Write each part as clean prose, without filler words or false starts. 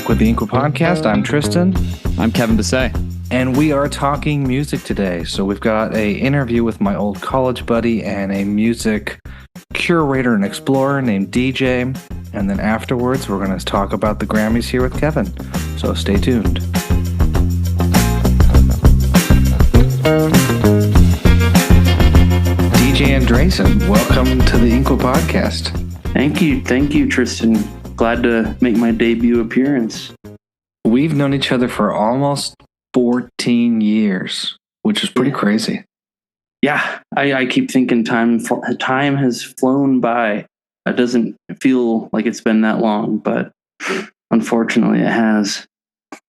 back with the InQua Podcast. I'm Tristan. I'm Kevin Bessey. And we are talking music today. So we've got an interview with my old college buddy and a music curator and explorer named DJ. And then afterwards, we're going to talk about the Grammys here with Kevin. So stay tuned. DJ Andreasen, welcome to the InQua Podcast. Thank you, Tristan. Glad to make my debut appearance. We've known each other for almost 14 years, which is pretty crazy. Yeah, I keep thinking time has flown by. It doesn't feel like it's been that long, but unfortunately it has.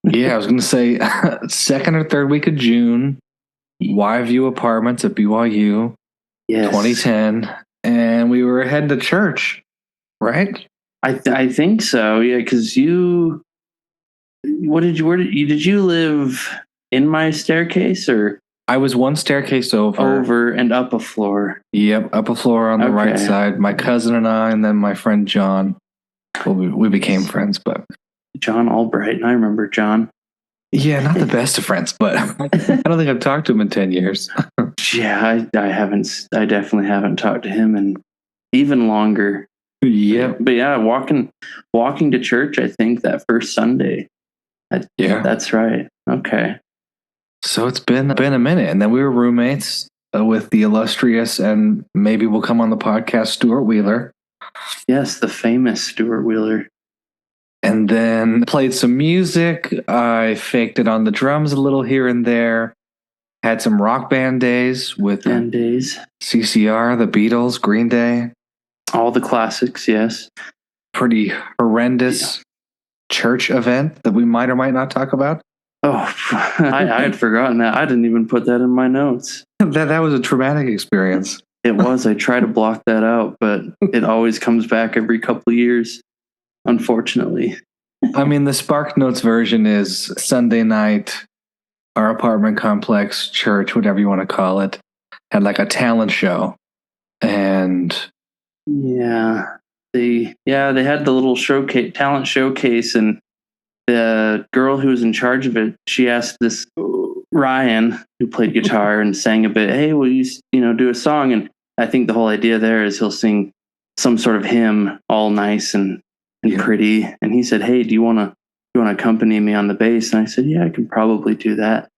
Yeah, I was going to say second or third week of June, YView Apartments at BYU, yes. 2010, and we were heading to church, right? I think so. Yeah, because did you live in my staircase or? I was one staircase over and up a floor. Yep, up a floor on the right side. My cousin and I, and then my friend John. Well, we became friends, but John Albright. I remember John. Yeah, not the best of friends, but I don't think I've talked to him in 10 years. Yeah, I haven't. I definitely haven't talked to him in even longer. Yeah, but yeah, walking to church. I think that first Sunday. Yeah, that's right. Okay. So it's been a minute, and then we were roommates with the illustrious, and maybe we'll come on the podcast, Stuart Wheeler. Yes, the famous Stuart Wheeler. And then played some music. I faked it on the drums a little here and there. Had some rock band days with CCR, the Beatles, Green Day. All the classics, yes. Pretty horrendous church event that we might or might not talk about. Oh, I had forgotten that. I didn't even put that in my notes. That was a traumatic experience. It was. I try to block that out, but it always comes back every couple of years, unfortunately. I mean, the Spark Notes version is Sunday night, our apartment complex, church, whatever you want to call it, had like a talent show. And they had the little talent showcase, and the girl who was in charge of it, she asked this Ryan, who played guitar and sang a bit, "Hey, will you do a song?" And I think the whole idea there is he'll sing some sort of hymn, all nice and pretty. And he said, "Hey, do you want to accompany me on the bass?" And I said, "Yeah, I can probably do that."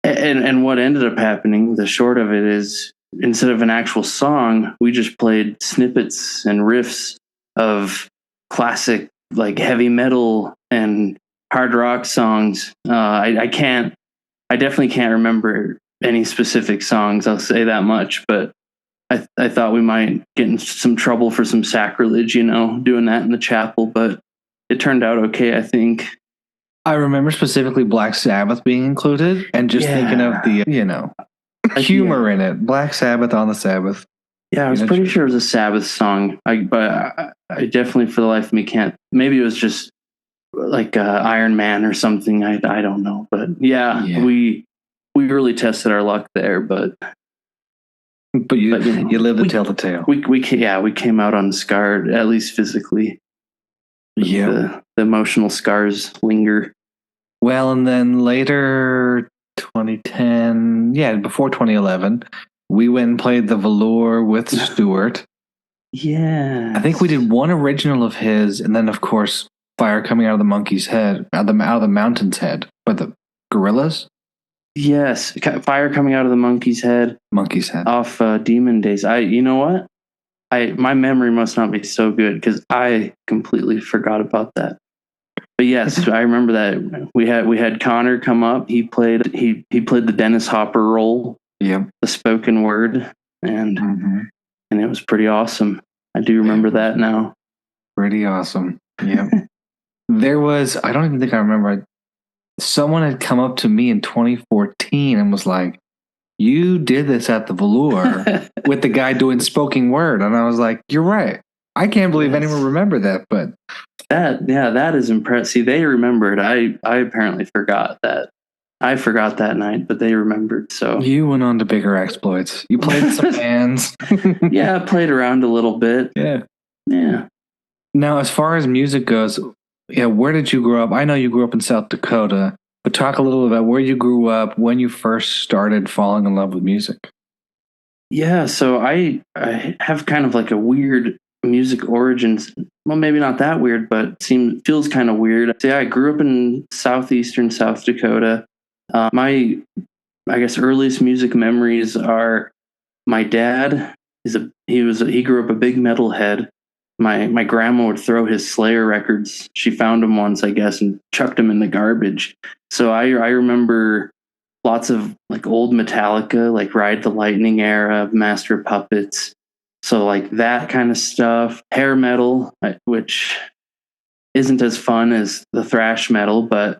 And what ended up happening, the short of it is, instead of an actual song, we just played snippets and riffs of classic, like heavy metal and hard rock songs. I definitely can't remember any specific songs, I'll say that much, but I thought we might get in some trouble for some sacrilege, doing that in the chapel, but it turned out okay, I think. I remember specifically Black Sabbath being included, and just thinking of the, humor in it. Black Sabbath on the Sabbath. Yeah, I was pretty sure it was a Sabbath song, but I definitely, for the life of me, can't. Maybe it was just like Iron Man or something. I don't know, but we really tested our luck there. But you lived to tell the tale. We came out unscarred, at least physically. Yeah, the emotional scars linger. Well, and then later, 2010, before 2011. We went and played the Velour with Stuart. Yeah. I think we did one original of his, and then, of course, Fire Coming Out of the Monkey's Head, out of the Mountain's Head, by the Gorillas. Yes, Fire Coming Out of the Monkey's Head. Off Demon Days. You know what? My memory must not be so good, because I completely forgot about that. But yes, I remember that we had Connor come up. He played the Dennis Hopper role. Yeah, the spoken word, and it was pretty awesome. I do remember that now. Pretty awesome. Yeah. There was, I don't even think I remember, someone had come up to me in 2014 and was like, "You did this at the Velour with the guy doing spoken word." And I was like, "You're right. I can't believe anyone remembered that." But that is impressive. See, they remembered. I apparently forgot that. I forgot that night, but they remembered. So you went on to bigger exploits. You played some bands. Yeah, I played around a little bit. Yeah. Yeah. Now, as far as music goes, Yeah, where did you grow up? I know you grew up in South Dakota, but talk a little about where you grew up, when you first started falling in love with music. Yeah, so I have kind of like a weird music origins. Well, maybe not that weird, but feels kind of weird. So yeah, I grew up in southeastern South Dakota. My I guess earliest music memories are my dad he grew up a big metalhead. My grandma would throw his Slayer records. She found them once, I guess, and chucked them in the garbage. So I remember lots of like old Metallica, like Ride the Lightning era, Master of Puppets. So like that kind of stuff. Hair metal, which isn't as fun as the thrash metal, but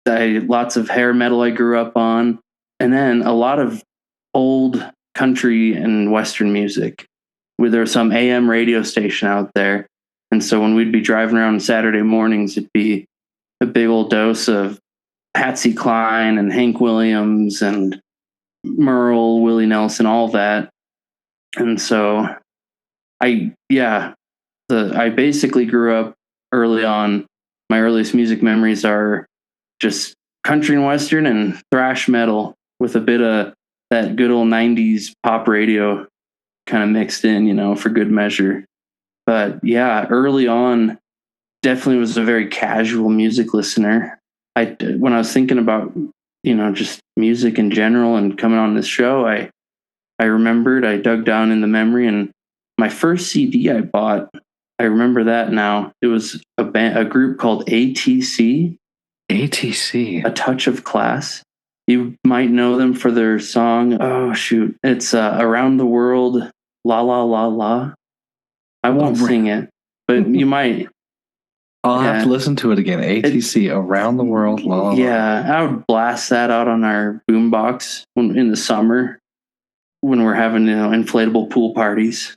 lots of hair metal I grew up on. And then a lot of old country and Western music, where there was some AM radio station out there. And so when we'd be driving around Saturday mornings, it'd be a big old dose of Patsy Cline and Hank Williams and Merle, Willie Nelson, all that. And so I basically grew up early on. My earliest music memories are just country and Western and thrash metal with a bit of that good old 90s pop radio kind of mixed in, for good measure. But yeah, early on, definitely was a very casual music listener. When I was thinking about, just music in general and coming on this show, I remembered, I dug down in the memory, and my first CD I bought, I remember that now. It was a group called ATC. ATC. A Touch of Class. You might know them for their song. Oh, shoot. It's Around the World, La La La La. I won't sing it, but you might. I'll have to listen to it again. ATC, Around the World, La La La. Yeah, I would blast that out on our boombox in the summer when we're having inflatable pool parties.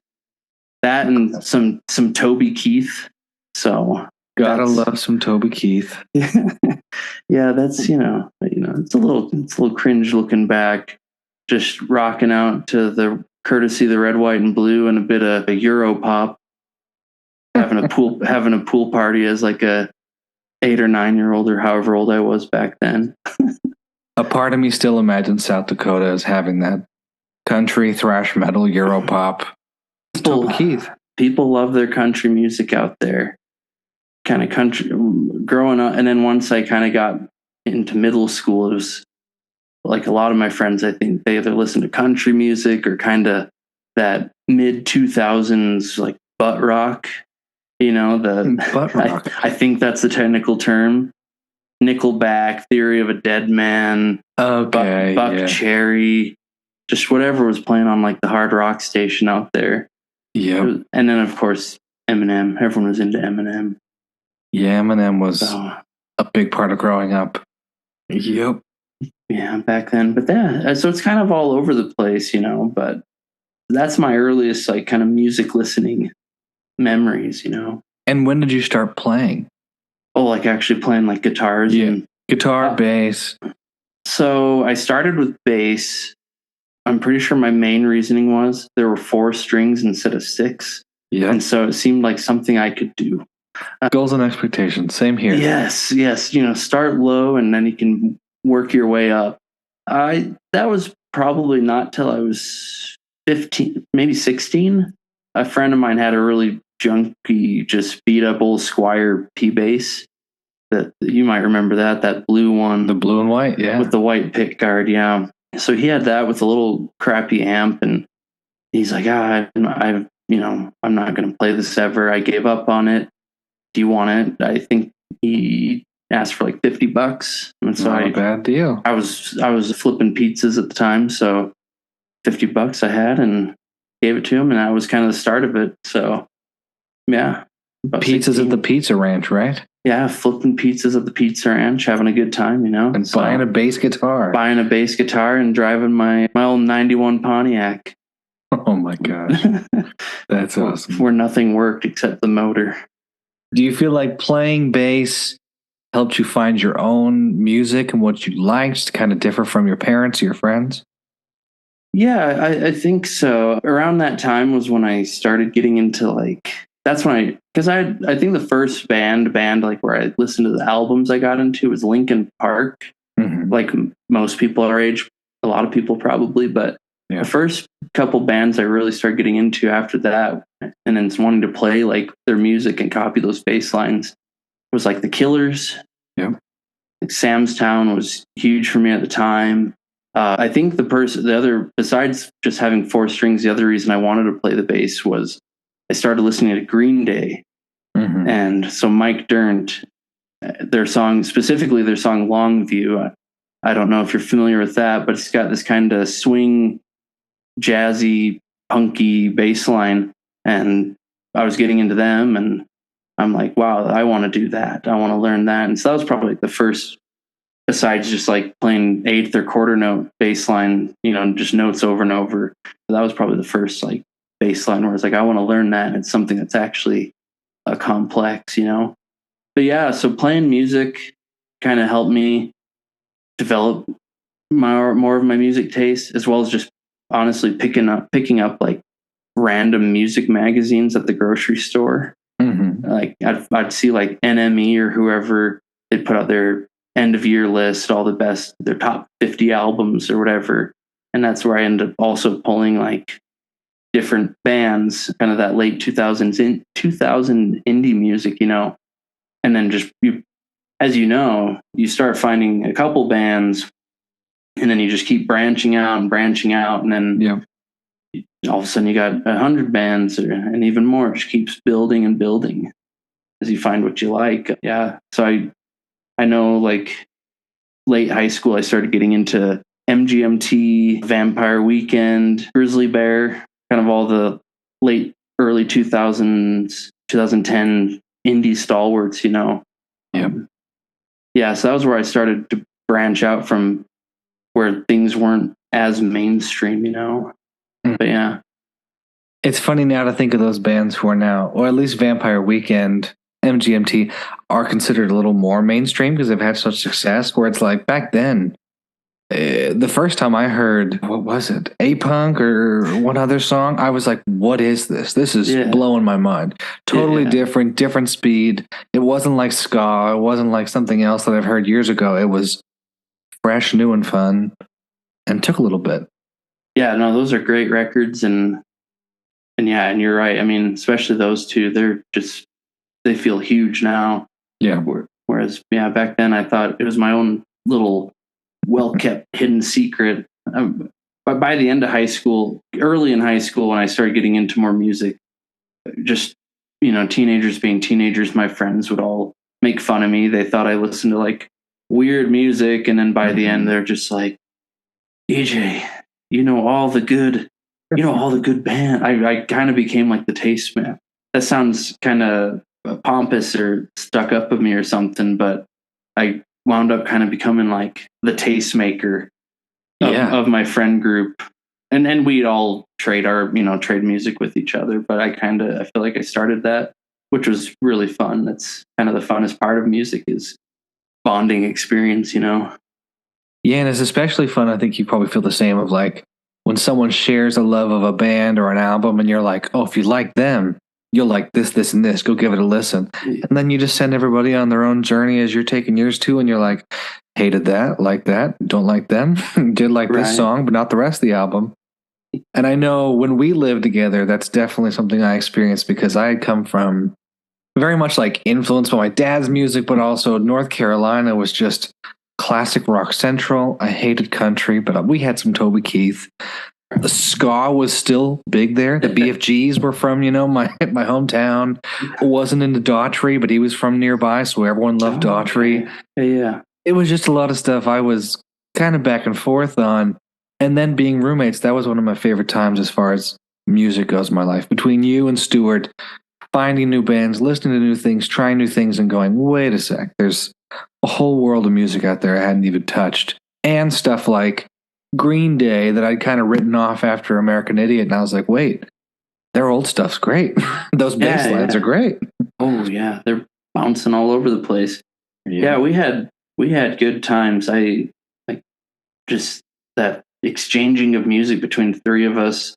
That and some Toby Keith. So gotta love some Toby Keith. Yeah, that's it's a little cringe looking back, just rocking out to the courtesy of the Red, White, and Blue and a bit of a Euro pop. Having a pool party as like a 8 or 9 year old or however old I was back then. A part of me still imagines South Dakota as having that country, thrash metal, Euro pop. Toby Keith. People love their country music out there. Kind of country growing up, and then once I kind of got into middle school, it was like a lot of my friends, I think they either listen to country music or kind of that mid 2000s like butt rock. Butt rock. I think that's the technical term. Nickelback, Theory of a Dead Man, okay, Buck Cherry, just whatever was playing on like the hard rock station out there. Yeah, and then of course Eminem. Everyone was into Eminem. Yeah, Eminem was a big part of growing up. Yep. Yeah, back then. But yeah, so it's kind of all over the place, but that's my earliest like kind of music listening memories, And when did you start playing? Oh, like actually playing like guitars? Yeah. Guitar, bass. So I started with bass. I'm pretty sure my main reasoning was there were 4 strings instead of 6. Yeah. And so it seemed like something I could do. Goals and expectations. Same here. Yes. Start low and then you can work your way up. That was probably not till I was 15, maybe 16. A friend of mine had a really junky, just beat up old Squire P bass. That you might remember that blue one. The blue and white, yeah. With the white pick guard, yeah. So he had that with a little crappy amp, and he's like, I'm not going to play this ever. I gave up on it. Do you want it? I think he asked for like $50, and so not a bad deal. I was flipping pizzas at the time, so $50 I had and gave it to him, and that was kind of the start of it. So yeah, pizzas 16. At the Pizza Ranch, right? Yeah, flipping pizzas at the Pizza Ranch, having a good time, and buying a bass guitar, and driving my old '91 Pontiac. Oh my gosh, that's awesome. Where nothing worked except the motor. Do you feel like playing bass helped you find your own music and what you liked, kind of differ from your parents or your friends? Yeah, I think so. Around that time was when I started getting into like that's when because I think the first band like where I listened to the albums I got into was Linkin Park. Mm-hmm. Like most people our age, a lot of people probably, but the first couple bands I really started getting into after that, and then wanting to play like their music and copy those bass lines, was like the Killers. Yeah. Like Sam's Town was huge for me at the time. I think the other, besides just having four strings, the other reason I wanted to play the bass was I started listening to Green Day. Mm-hmm. And so Mike Dirnt, their song Longview, I don't know if you're familiar with that, but it's got this kind of swing, jazzy, punky bass line. And I was getting into them, and I'm like, wow, I want to do that. I want to learn that. And so that was probably like the first, besides just like playing eighth or quarter note bass line, just notes over and over. That was probably the first like bass line where it's like, I want to learn that. And it's something that's actually complex, But yeah, so playing music kind of helped me develop more of my music taste, as well as just honestly picking up like random music magazines at the grocery store. Mm-hmm. Like I'd see like NME or whoever, they put out their end of year list, all their top 50 albums or whatever. And that's where I ended up also pulling like different bands, kind of that late 2000 indie music, and then just as you start finding a couple bands, and then you just keep branching out, and then all of a sudden you got 100 bands and even more. It just keeps building and building as you find what you like. Yeah. So I know like late high school, I started getting into MGMT, Vampire Weekend, Grizzly Bear, kind of all the early 2000s, 2010 indie stalwarts, Yeah. So that was where I started to branch out from where things weren't as mainstream, But yeah. It's funny now to think of those bands who are now, or at least Vampire Weekend, MGMT, are considered a little more mainstream because they've had such success, where it's like back then, the first time I heard, what was it, A-Punk or one other song, I was like, what is this? This is blowing my mind. Totally different speed. It wasn't like ska. It wasn't like something else that I've heard years ago. It was fresh, new, and fun, and took a little bit. Yeah, no, those are great records, and you're right. I mean, especially those two, they feel huge now. Yeah. Whereas, back then I thought it was my own little well-kept hidden secret. But by the end of high school, early in high school, when I started getting into more music, just, teenagers being teenagers, my friends would all make fun of me. They thought I listened to like weird music. And then by the end, they're just like, DJ, all the good band. I kind of became like the taste man. That sounds kind of pompous or stuck up of me or something, but I wound up kind of becoming like the tastemaker of my friend group. And we'd all trade music with each other. But I feel like I started that, which was really fun. That's kind of the funnest part of music, is bonding experience, Yeah, and it's especially fun. I think you probably feel the same, of like when someone shares a love of a band or an album, and you're like, oh, if you like them, you'll like this, this, and this. Go give it a listen. And then you just send everybody on their own journey as you're taking yours too. And you're like, hated that, like that, don't like them, did like this song, but not the rest of the album. And I know when we lived together, that's definitely something I experienced, because I had come from very much like influenced by my dad's music, but also North Carolina was just classic rock central. I hated country, but we had some Toby Keith. The ska was still big there. The BFGs were from, my hometown. I wasn't into Daughtry, but he was from nearby, so everyone loved Daughtry. Yeah. It was just a lot of stuff I was kind of back and forth on. And then being roommates, that was one of my favorite times as far as music goes in my life. Between you and Stuart, finding new bands, listening to new things, trying new things, and going, wait a sec, there's a whole world of music out there I hadn't even touched. And stuff like Green Day that I'd kind of written off after American Idiot. And I was like, wait, their old stuff's great. Those bass lines are great. Oh yeah. They're bouncing all over the place. Yeah, we had good times. I like just that exchanging of music between the three of us.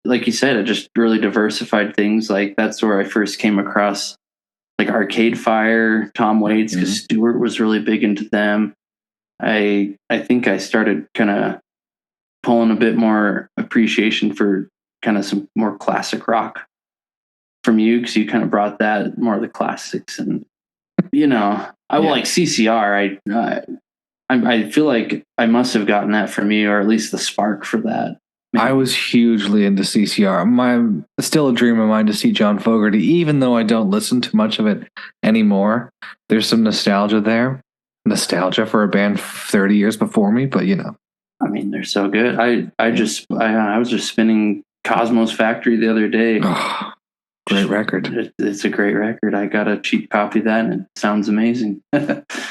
like you said, it just really diversified things. Like that's where I first came across like Arcade Fire, Tom Waits, because Stewart was really big into them. I think I started kind of pulling a bit more appreciation for kind of some more classic rock from you, because you kind of brought that more of the classics. And I will like CCR. I feel like I must have gotten that from you, or at least the spark for that. Maybe. I was hugely into CCR. It's still a dream of mine to see John Fogerty, even though I don't listen to much of it anymore. There's some nostalgia there. Nostalgia for a band 30 years before me, but I mean, they're so good. I was just spinning Cosmos Factory the other day. Oh, great record. It's a great record. I got a cheap copy of that, and it sounds amazing.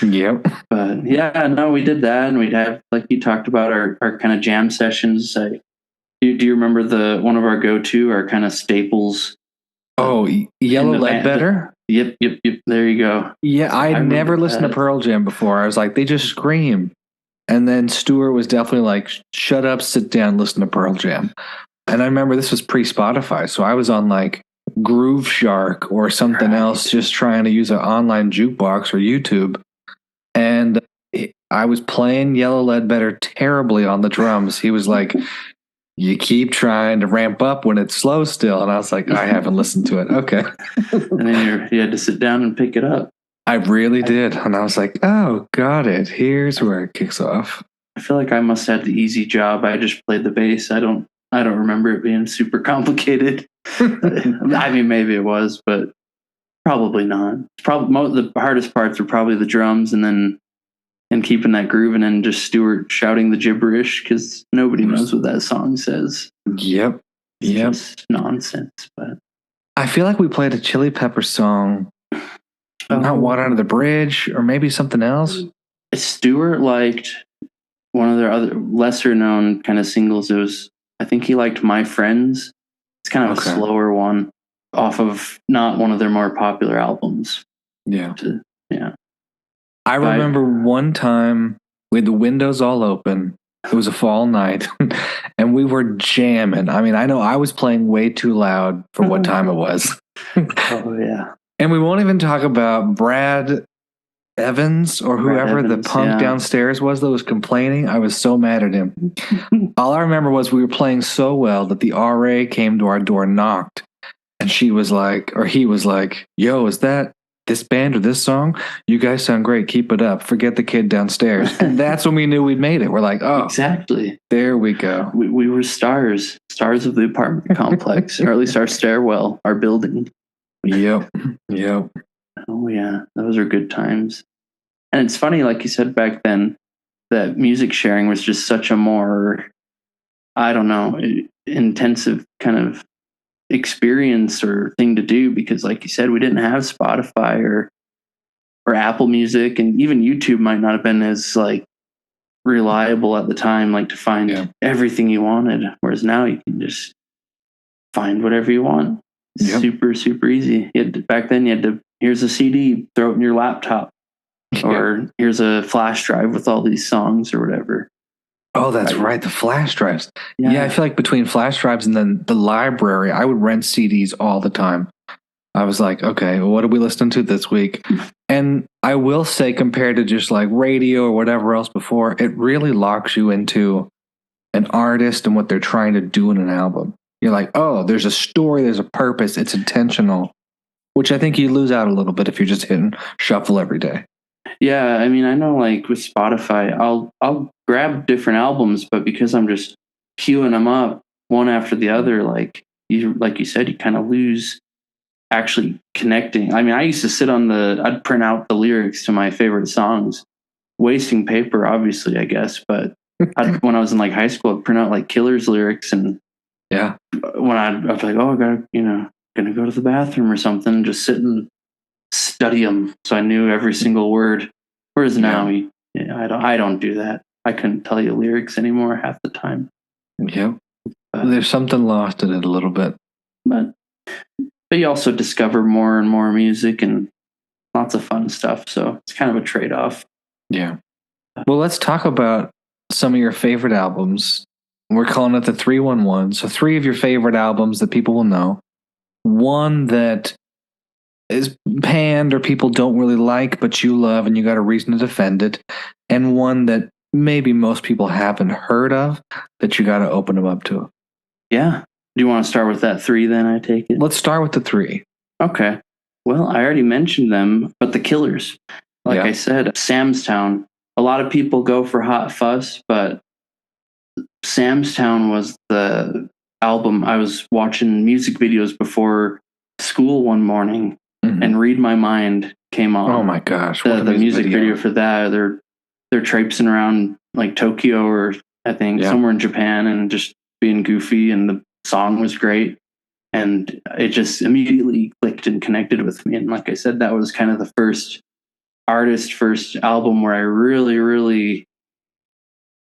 Yep. But yeah, no, we did that, and we'd have, like you talked about, our kind of jam sessions. Do you remember one of our go-to, our kind of staples? Oh, Yellow Ledbetter? Yep. There you go. Yeah, I never listened to Pearl Jam before. I was like, they just scream. And then Stewart was definitely like, shut up, sit down, listen to Pearl Jam. And I remember this was pre-Spotify, so I was on like Groove Shark or something else, just trying to use an online jukebox or YouTube. And I was playing Yellow Ledbetter terribly on the drums. He was like, you keep trying to ramp up when it's slow still. And I was like, I haven't listened to it. Okay. And then you had to sit down and pick it up. I really did. And I was like, oh, got it. Here's where it kicks off. I feel like I must have had the easy job. I just played the bass. I don't remember it being super complicated. I mean, maybe it was, but probably not. It's probably the hardest parts are probably the drums and keeping that groove, and then just Stewart shouting the gibberish, because nobody knows what that song says. Yep. It's just nonsense. But I feel like we played a Chili Pepper song, not Water Under the Bridge, or maybe something else. Stewart liked one of their other lesser known kind of singles. I think he liked My Friends. It's kind of a slower one off of not one of their more popular albums. Yeah. I remember one time we had the windows all open. It was a fall night and we were jamming. I mean, I know I was playing way too loud for what time it was. Oh, yeah. And we won't even talk about Brad Evans or whoever the punk downstairs was that was complaining. I was so mad at him. All I remember was we were playing so well that the RA came to our door, knocked, and he was like, yo, is that this band or this song? You guys sound great. Keep it up. Forget the kid downstairs. And that's when we knew we'd made it. We're like, oh, exactly. There we go. We were stars of the apartment complex, or at least our stairwell, our building. Yep. Oh yeah, those are good times. And it's funny, like you said back then, that music sharing was just such a more, I don't know, intensive kind of experience or thing to do, because like you said, we didn't have Spotify or Apple Music, and even YouTube might not have been as like reliable at the time, like to find everything you wanted, whereas now you can just find whatever you want. Super easy. Back then you had to, here's a CD, throw it in your laptop, or here's a flash drive with all these songs or whatever. Oh, that's right. The flash drives. Yeah, I feel like between flash drives and then the library, I would rent CDs all the time. I was like, okay, well, what are we listening to this week? And I will say, compared to just like radio or whatever else before, it really locks you into an artist and what they're trying to do in an album. You're like, oh, there's a story, there's a purpose, it's intentional, which I think you lose out a little bit if you're just hitting shuffle every day. Yeah, I mean, I know like with Spotify, I'll grab different albums, but because I'm just queuing them up one after the other, like you said, you kind of lose actually connecting. I mean, I used to sit I'd print out the lyrics to my favorite songs, wasting paper, obviously, I guess. But when I was in like high school, I'd print out like Killer's lyrics, and when I was like, oh, I gotta, gonna go to the bathroom or something, just sit and study them, so I knew every single word. Whereas now, I don't do that. I couldn't tell you lyrics anymore half the time. Yeah, there's something lost in it a little bit. But you also discover more and more music and lots of fun stuff. So it's kind of a trade-off. Yeah. Well, let's talk about some of your favorite albums. We're calling it the 311. So 3 of your favorite albums that people will know. 1 that is panned or people don't really like, but you love and you got a reason to defend it. And 1 that maybe most people haven't heard of that you got to open them up to. Yeah. Do you want to start with that 3 then, I take it? Let's start with the 3. Okay. Well, I already mentioned them, but the Killers. Like I said, Sam's Town. A lot of people go for Hot Fuss, but Sam's Town was the album. I was watching music videos before school one morning, and Read My Mind came on. Oh my gosh. The music video for that. They're traipsing around like Tokyo or I think somewhere in Japan and just being goofy, and the song was great. And it just immediately clicked and connected with me. And like I said, that was kind of the first album where I really, really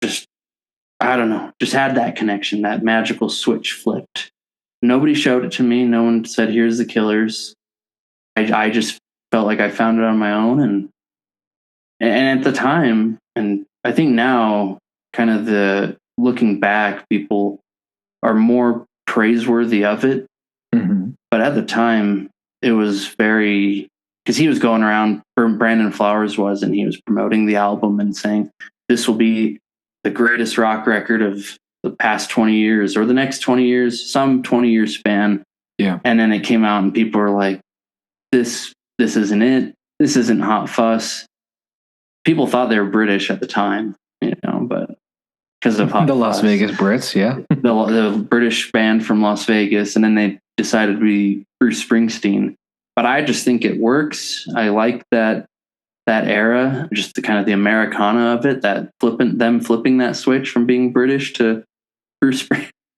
just had that connection, that magical switch flipped. Nobody showed it to me. No one said, here's the Killers. I just felt like I found it on my own. And at the time, and I think now, kind of the looking back, people are more praiseworthy of it. But at the time, it was very, because he was going around, Brandon Flowers was, and he was promoting the album and saying, this will be the greatest rock record of the past 20 years or the next 20 years, some 20-year span. Yeah. And then it came out and people were like, this isn't it. This isn't Hot Fuss. People thought they were British at the time, but because of Hot the Fuss, Las Vegas Brits, the British band from Las Vegas, and then they decided to be Bruce Springsteen. But I just think it works. I like that era, just the kind of the Americana of it, that flipping that switch from being British to Bruce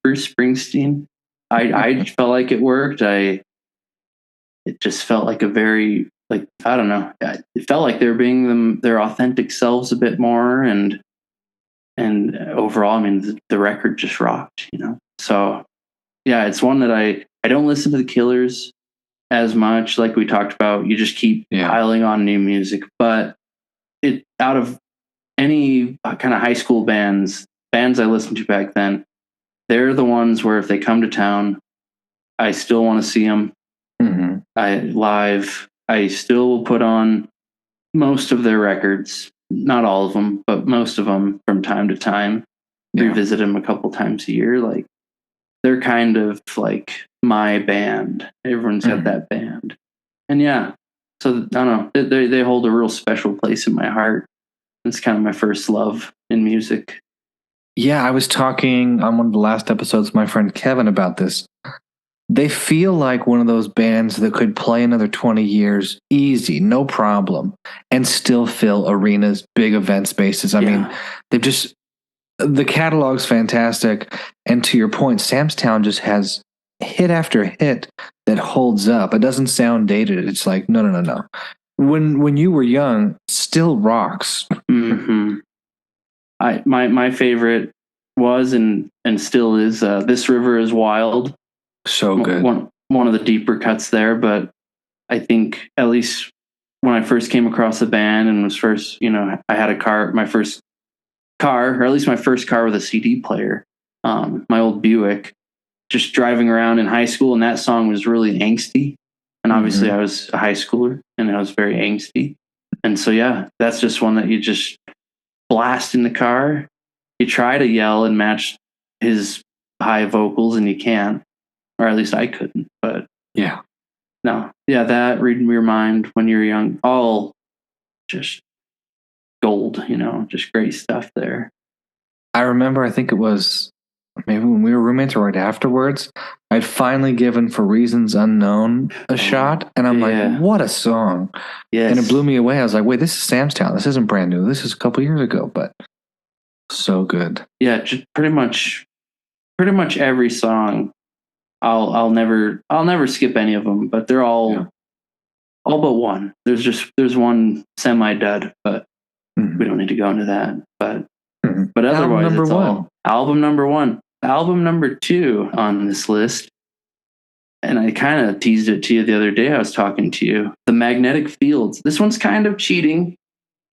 Springsteen. I felt like it worked. It just felt like a very, like, I don't know. It felt like they were being their authentic selves a bit more, and overall, I mean, the record just rocked, So yeah, it's one that I don't listen to the Killers as much, like we talked about. You just keep piling on new music, but it, out of any kind of high school bands I listened to back then, they're the ones where if they come to town, I still want to see them. I still will put on most of their records, not all of them, but most of them from time to time. Revisit them a couple times a year. Like, they're kind of like my band. Everyone's got that band. And so I don't know. They hold a real special place in my heart. It's kind of my first love in music. Yeah, I was talking on one of the last episodes with my friend Kevin about this. They feel like one of those bands that could play another 20 years easy, no problem, and still fill arenas, big event spaces. I mean, the catalog's fantastic. And to your point, Sam's Town just has hit after hit that holds up. It doesn't sound dated. It's like, no. When you were young, still rocks. My favorite was and still is This River is Wild. So good. One of the deeper cuts there, but I think at least when I first came across the band and was first, I had my first car, or at least my first car with a CD player, my old Buick, just driving around in high school, and that song was really angsty. And obviously I was a high schooler and I was very angsty. And so, that's just one that you just blast in the car. You try to yell and match his high vocals and you can't, or at least I couldn't, but that Read Your Mind, When You're Young, all just gold, just great stuff there. I remember, I think it was maybe when we were roommates or right afterwards, I'd finally given For Reasons Unknown a shot. And I'm like, what a song. Yes. And it blew me away. I was like, wait, this is Sam's Town. This isn't brand new. This is a couple years ago, but so good. Yeah, just pretty much every song. I'll never skip any of them, but they're all but one. There's one semi-dud, but we don't need to go into that. But otherwise, it's all album number one. Album number two on this list, and I kind of teased it to you the other day. I was talking to you. The Magnetic Fields. This one's kind of cheating.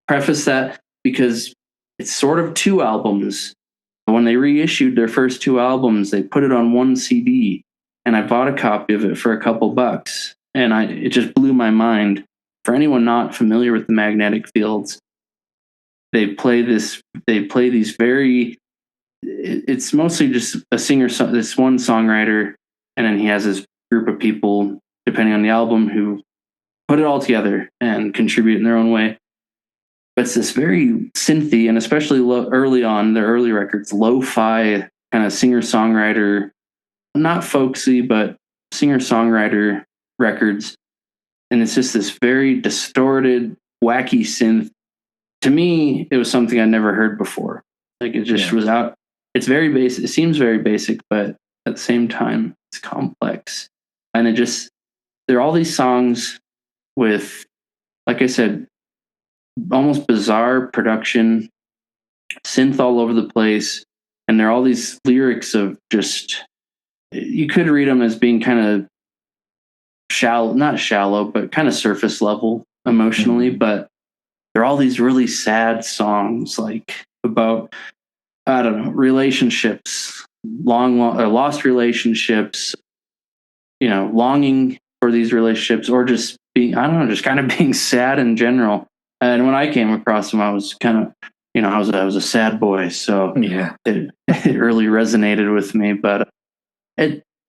Preface that because it's sort of two albums, when they reissued their first two albums, they put it on one CD, and I bought a copy of it for a couple bucks, and it just blew my mind. For anyone not familiar with the magnetic fields, they play these very, it's mostly just a singer, this one songwriter, and then he has this group of people, depending on the album, who put it all together and contribute in their own way. But it's this very synthy, and especially early on, their early records, lo-fi kind of singer-songwriter, not folksy, but singer-songwriter records. And it's just this very distorted, wacky synth. To me, it was something I'd never heard before. Like, it just was out. It's very basic. It seems very basic, but at the same time, it's complex. And there are all these songs with, like I said, almost bizarre production, synth all over the place. And there are all these lyrics of just, you could read them as being kind of not shallow, but kind of surface level emotionally. But there are all these really sad songs, like about, I don't know, relationships, lost relationships, longing for these relationships, or just being, I don't know, just kind of being sad in general. And when I came across them, I was kind of, I was a sad boy, so it really resonated with me. But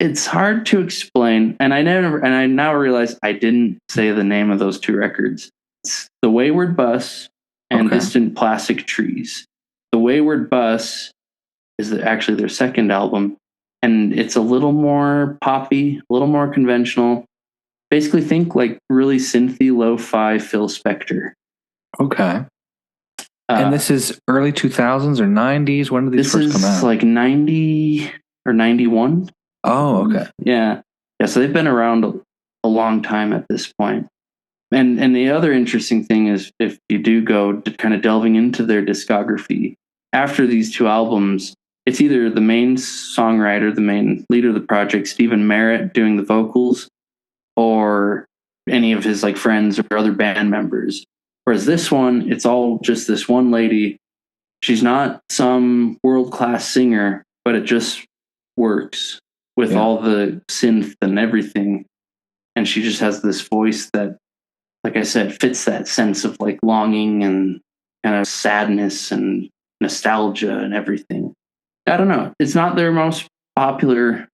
it's hard to explain, and I now realize I didn't say the name of those two records. It's The Wayward Bus and Distant Plastic Trees. The Wayward Bus is actually their second album, and it's a little more poppy, a little more conventional. Basically, think like really synthy, lo-fi Phil Spector. Okay. And this is early 2000s or 90s? When did these first come out? This is like 90 or 91. Oh, okay. Yeah. So they've been around a long time at this point. And the other interesting thing is, if you do go to kind of delving into their discography, after these two albums, it's either the main songwriter, the main leader of the project, Stephen Merritt, doing the vocals, or any of his like friends or other band members. Whereas this one, it's all just this one lady. She's not some world-class singer, but it just works with all the synth and everything. And she just has this voice that, like I said, fits that sense of like longing and kind of sadness and nostalgia and everything. I don't know. It's not their most popular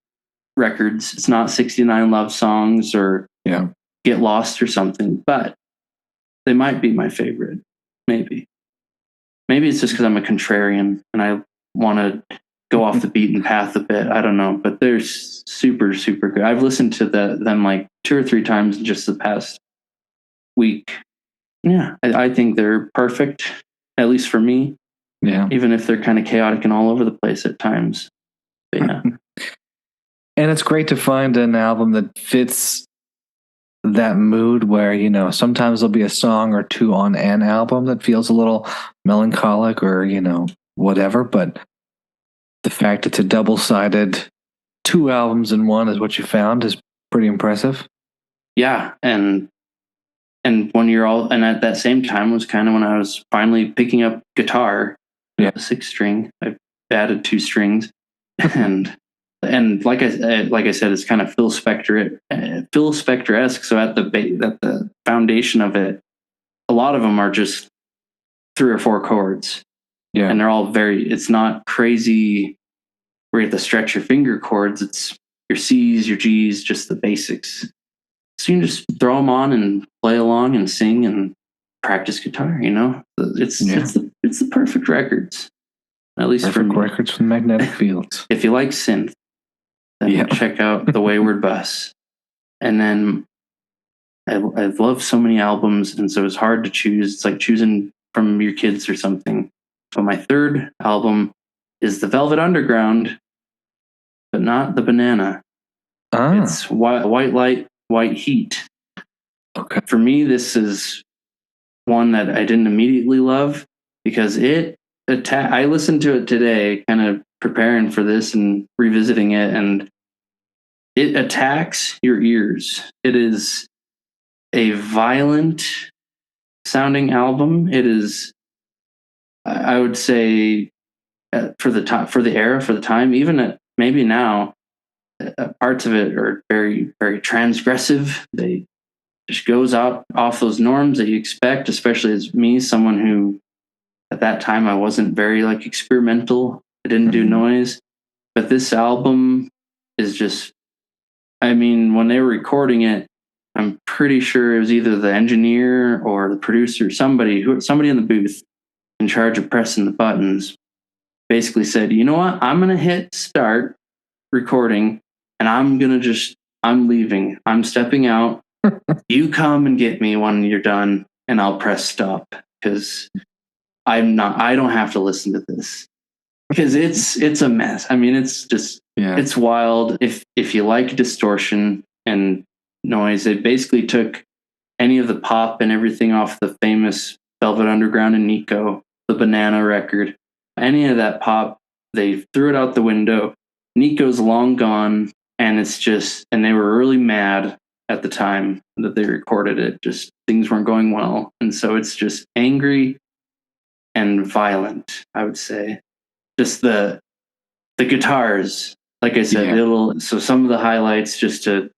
records. It's not 69 Love Songs or Get Lost or something, but they might be my favorite. Maybe it's just because I'm a contrarian and I want to go off the beaten path a bit. I don't know, but they're super, super good. I've listened to them like 2 or 3 times in just the past week. Yeah, I think they're perfect, at least for me. Yeah. Even if they're kind of chaotic and all over the place at times. But yeah. And it's great to find an album that fits that mood where, sometimes there'll be a song or two on an album that feels a little melancholic or, whatever. But the fact it's a double-sided 2 albums in one is what you found is pretty impressive. Yeah. And when and at that same time was kind of when I was finally picking up guitar, a 6-string. I've added 2 strings, and like I said, it's kind of Phil Spector-esque. So at the foundation of it, a lot of them are just 3 or 4 chords, and they're all it's not crazy where you have to stretch your finger chords. It's your C's, your G's, just the basics. So you can just throw them on and play along and sing and practice guitar. It's the perfect records. At least perfect for me. Records from Magnetic Fields. If you like synth, then check out The Wayward Bus. And then I've loved so many albums, and so it's hard to choose. It's like choosing from your kids or something. But my third album is The Velvet Underground, but not the banana. It's White Light, White Heat. Okay. For me, this is one that I didn't immediately love because I listened to it today, kind of preparing for this and revisiting it, and it attacks your ears. It is a violent sounding album. It is, I would say, for the era, for the time, even maybe now, parts of it are very, very transgressive. They just goes out off those norms that you expect, especially as me, someone who at that time I wasn't very like experimental. I didn't do noise, but this album is just, I mean, when they were recording it, I'm pretty sure it was either the engineer or the producer, somebody in the booth in charge of pressing the buttons basically said, you know what, I'm going to hit start recording and I'm leaving. I'm stepping out. You come and get me when you're done and I'll press stop because I don't have to listen to this because it's a mess. I mean, it's just, it's wild. If you like distortion and noise, they basically took any of the pop and everything off the famous Velvet Underground and Nico, the Banana record, any of that pop, they threw it out the window. Nico's long gone, and it's just, and they were really mad at the time that they recorded it. Just things weren't going well. And so it's just angry and violent, I would say. Just the guitars, like I said, so some of the highlights, just to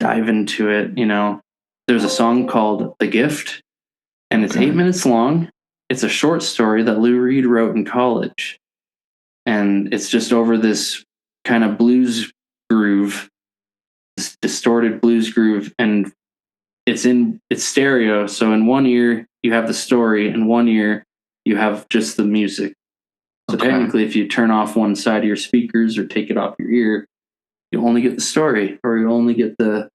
dive into it, there's a song called The Gift, and it's 8 minutes long. It's a short story that Lou Reed wrote in college. And it's just over this kind of blues groove, this distorted blues groove. And it's stereo. So in one ear, you have the story. In one ear, you have just the music. So technically, if you turn off one side of your speakers or take it off your ear, you only get the story, or you only get the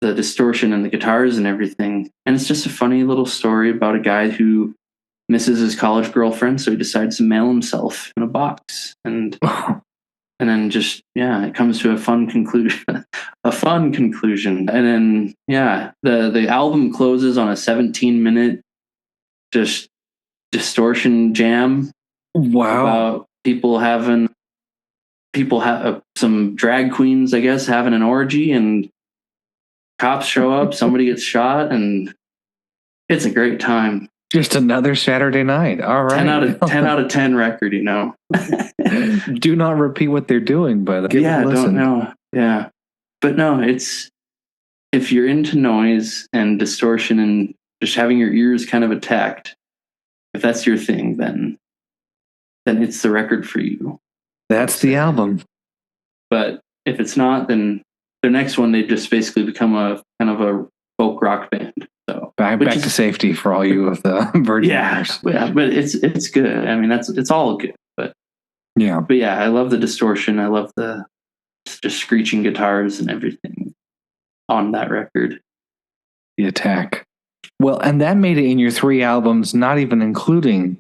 distortion and the guitars and everything. And it's just a funny little story about a guy who misses his college girlfriend, so he decides to mail himself in a box. And then just, it comes to a fun conclusion. And then, the album closes on a 17-minute just distortion jam. Wow. About some drag queens, I guess, having an orgy, and cops show up, somebody gets shot, and it's a great time. Just another Saturday night. All right. 10 out of 10 record, Do not repeat what they're doing, but give it a listen. Don't know. Yeah. But no, if you're into noise and distortion and just having your ears kind of attacked, if that's your thing, then it's the record for you. That's the album. But if it's not, then their next one, they just basically become a kind of a folk rock band. So back to safety for all you of the Virgin. Yeah, but it's good. I mean, it's all good. But I love the distortion. I love the just screeching guitars and everything on that record. The attack. Well, and that made it in your 3 albums, not even including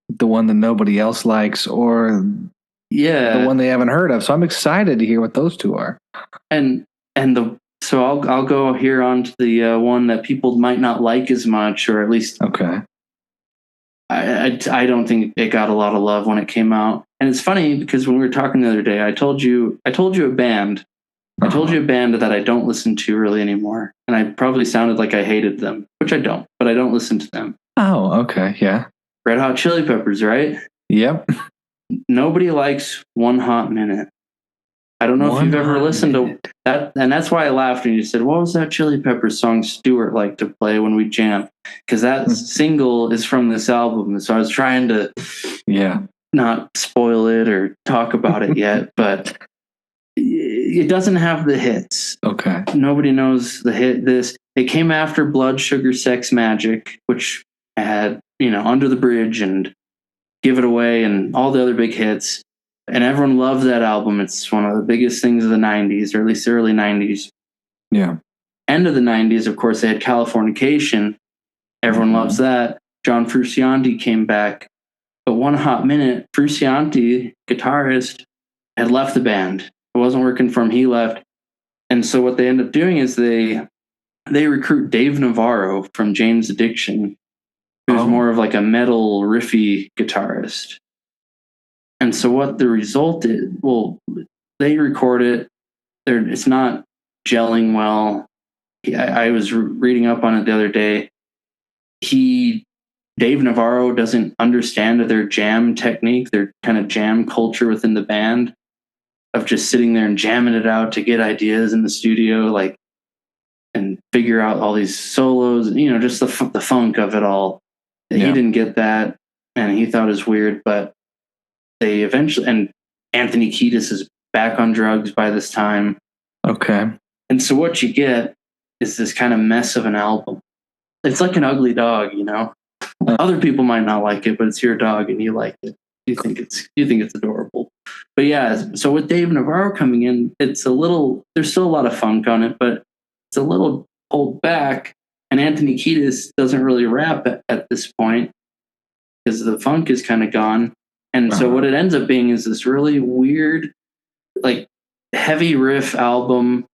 the one that nobody else likes or the one they haven't heard of. So I'm excited to hear what those 2 are. So I'll go here on to the one that people might not like as much, or at least I don't think it got a lot of love when it came out. And it's funny because when we were talking the other day, I told you a band. I told you a band that I don't listen to really anymore, and I probably sounded like I hated them, which I don't. But I don't listen to them. Oh, okay, yeah. Red Hot Chili Peppers, right? Yep. Nobody likes One Hot Minute. I don't know if you've ever listened to that. And that's why I laughed when you said, what was that Chili Peppers song Stuart liked to play when we jam? Because that single is from this album. So I was trying to not spoil it or talk about it yet, but it doesn't have the hits. Okay. Nobody knows the hit. It came after Blood, Sugar, Sex, Magic, which had, Under the Bridge and Give It Away and all the other big hits. And everyone loved that album. It's one of the biggest things of the 90s, or at least the early 90s. Yeah. End of the 90s, of course, they had Californication. Everyone loves that. John Frusciante came back. But One Hot Minute, Frusciante, guitarist, had left the band. It wasn't working for him. He left. And so what they end up doing is they recruit Dave Navarro from Jane's Addiction, who's more of like a metal riffy guitarist. And so what the result is, they record it. It's not gelling well. I was reading up on it the other day. He Dave Navarro doesn't understand their jam technique, their kind of jam culture within the band of just sitting there and jamming it out to get ideas in the studio, like, and figure out all these solos, just the funk of it all. He didn't get that, and he thought it was weird, but they eventually, and Anthony Kiedis is back on drugs by this time. Okay. And so what you get is this kind of mess of an album. It's like an ugly dog, Other people might not like it, but it's your dog and you like it. You think it's adorable. But yeah, so with Dave Navarro coming in, there's still a lot of funk on it, but it's a little pulled back. And Anthony Kiedis doesn't really rap at this point because the funk is kind of gone. And so what it ends up being is this really weird, like, heavy riff album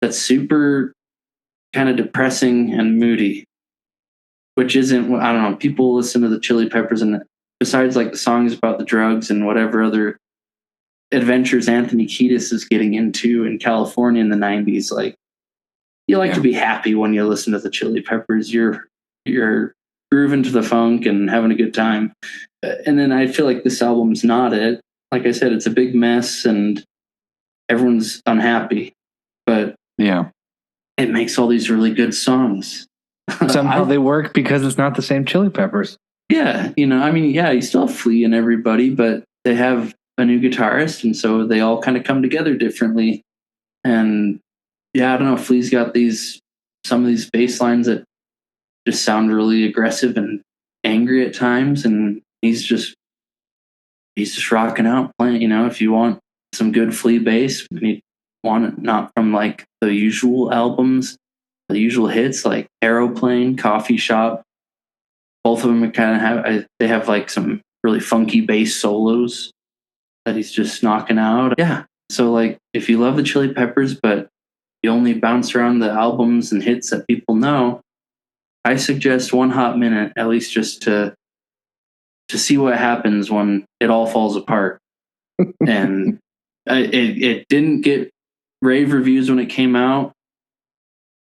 that's super kind of depressing and moody, which isn't, I don't know, people listen to the Chili Peppers, and besides like the songs about the drugs and whatever other adventures Anthony Kiedis is getting into in California in the 90s, like, you like to be happy when you listen to the Chili Peppers. You're grooving to the funk and having a good time. And then I feel like this album's not it. Like I said, it's a big mess and everyone's unhappy, but it makes all these really good songs. Somehow they work because it's not the same Chili Peppers. Yeah. You still have Flea and everybody, but they have a new guitarist, and so they all kind of come together differently. And I don't know, Flea's got some of these bass lines that just sound really aggressive and angry at times, and he's just rocking out playing. If you want some good Flea bass and you want it not from like the usual albums, the usual hits like Aeroplane, Coffee Shop, both of them they have like some really funky bass solos that he's just knocking out. Yeah. So like, if you love the Chili Peppers, but you only bounce around the albums and hits that people know, I suggest One Hot Minute, at least just to see what happens when it all falls apart. And it didn't get rave reviews when it came out.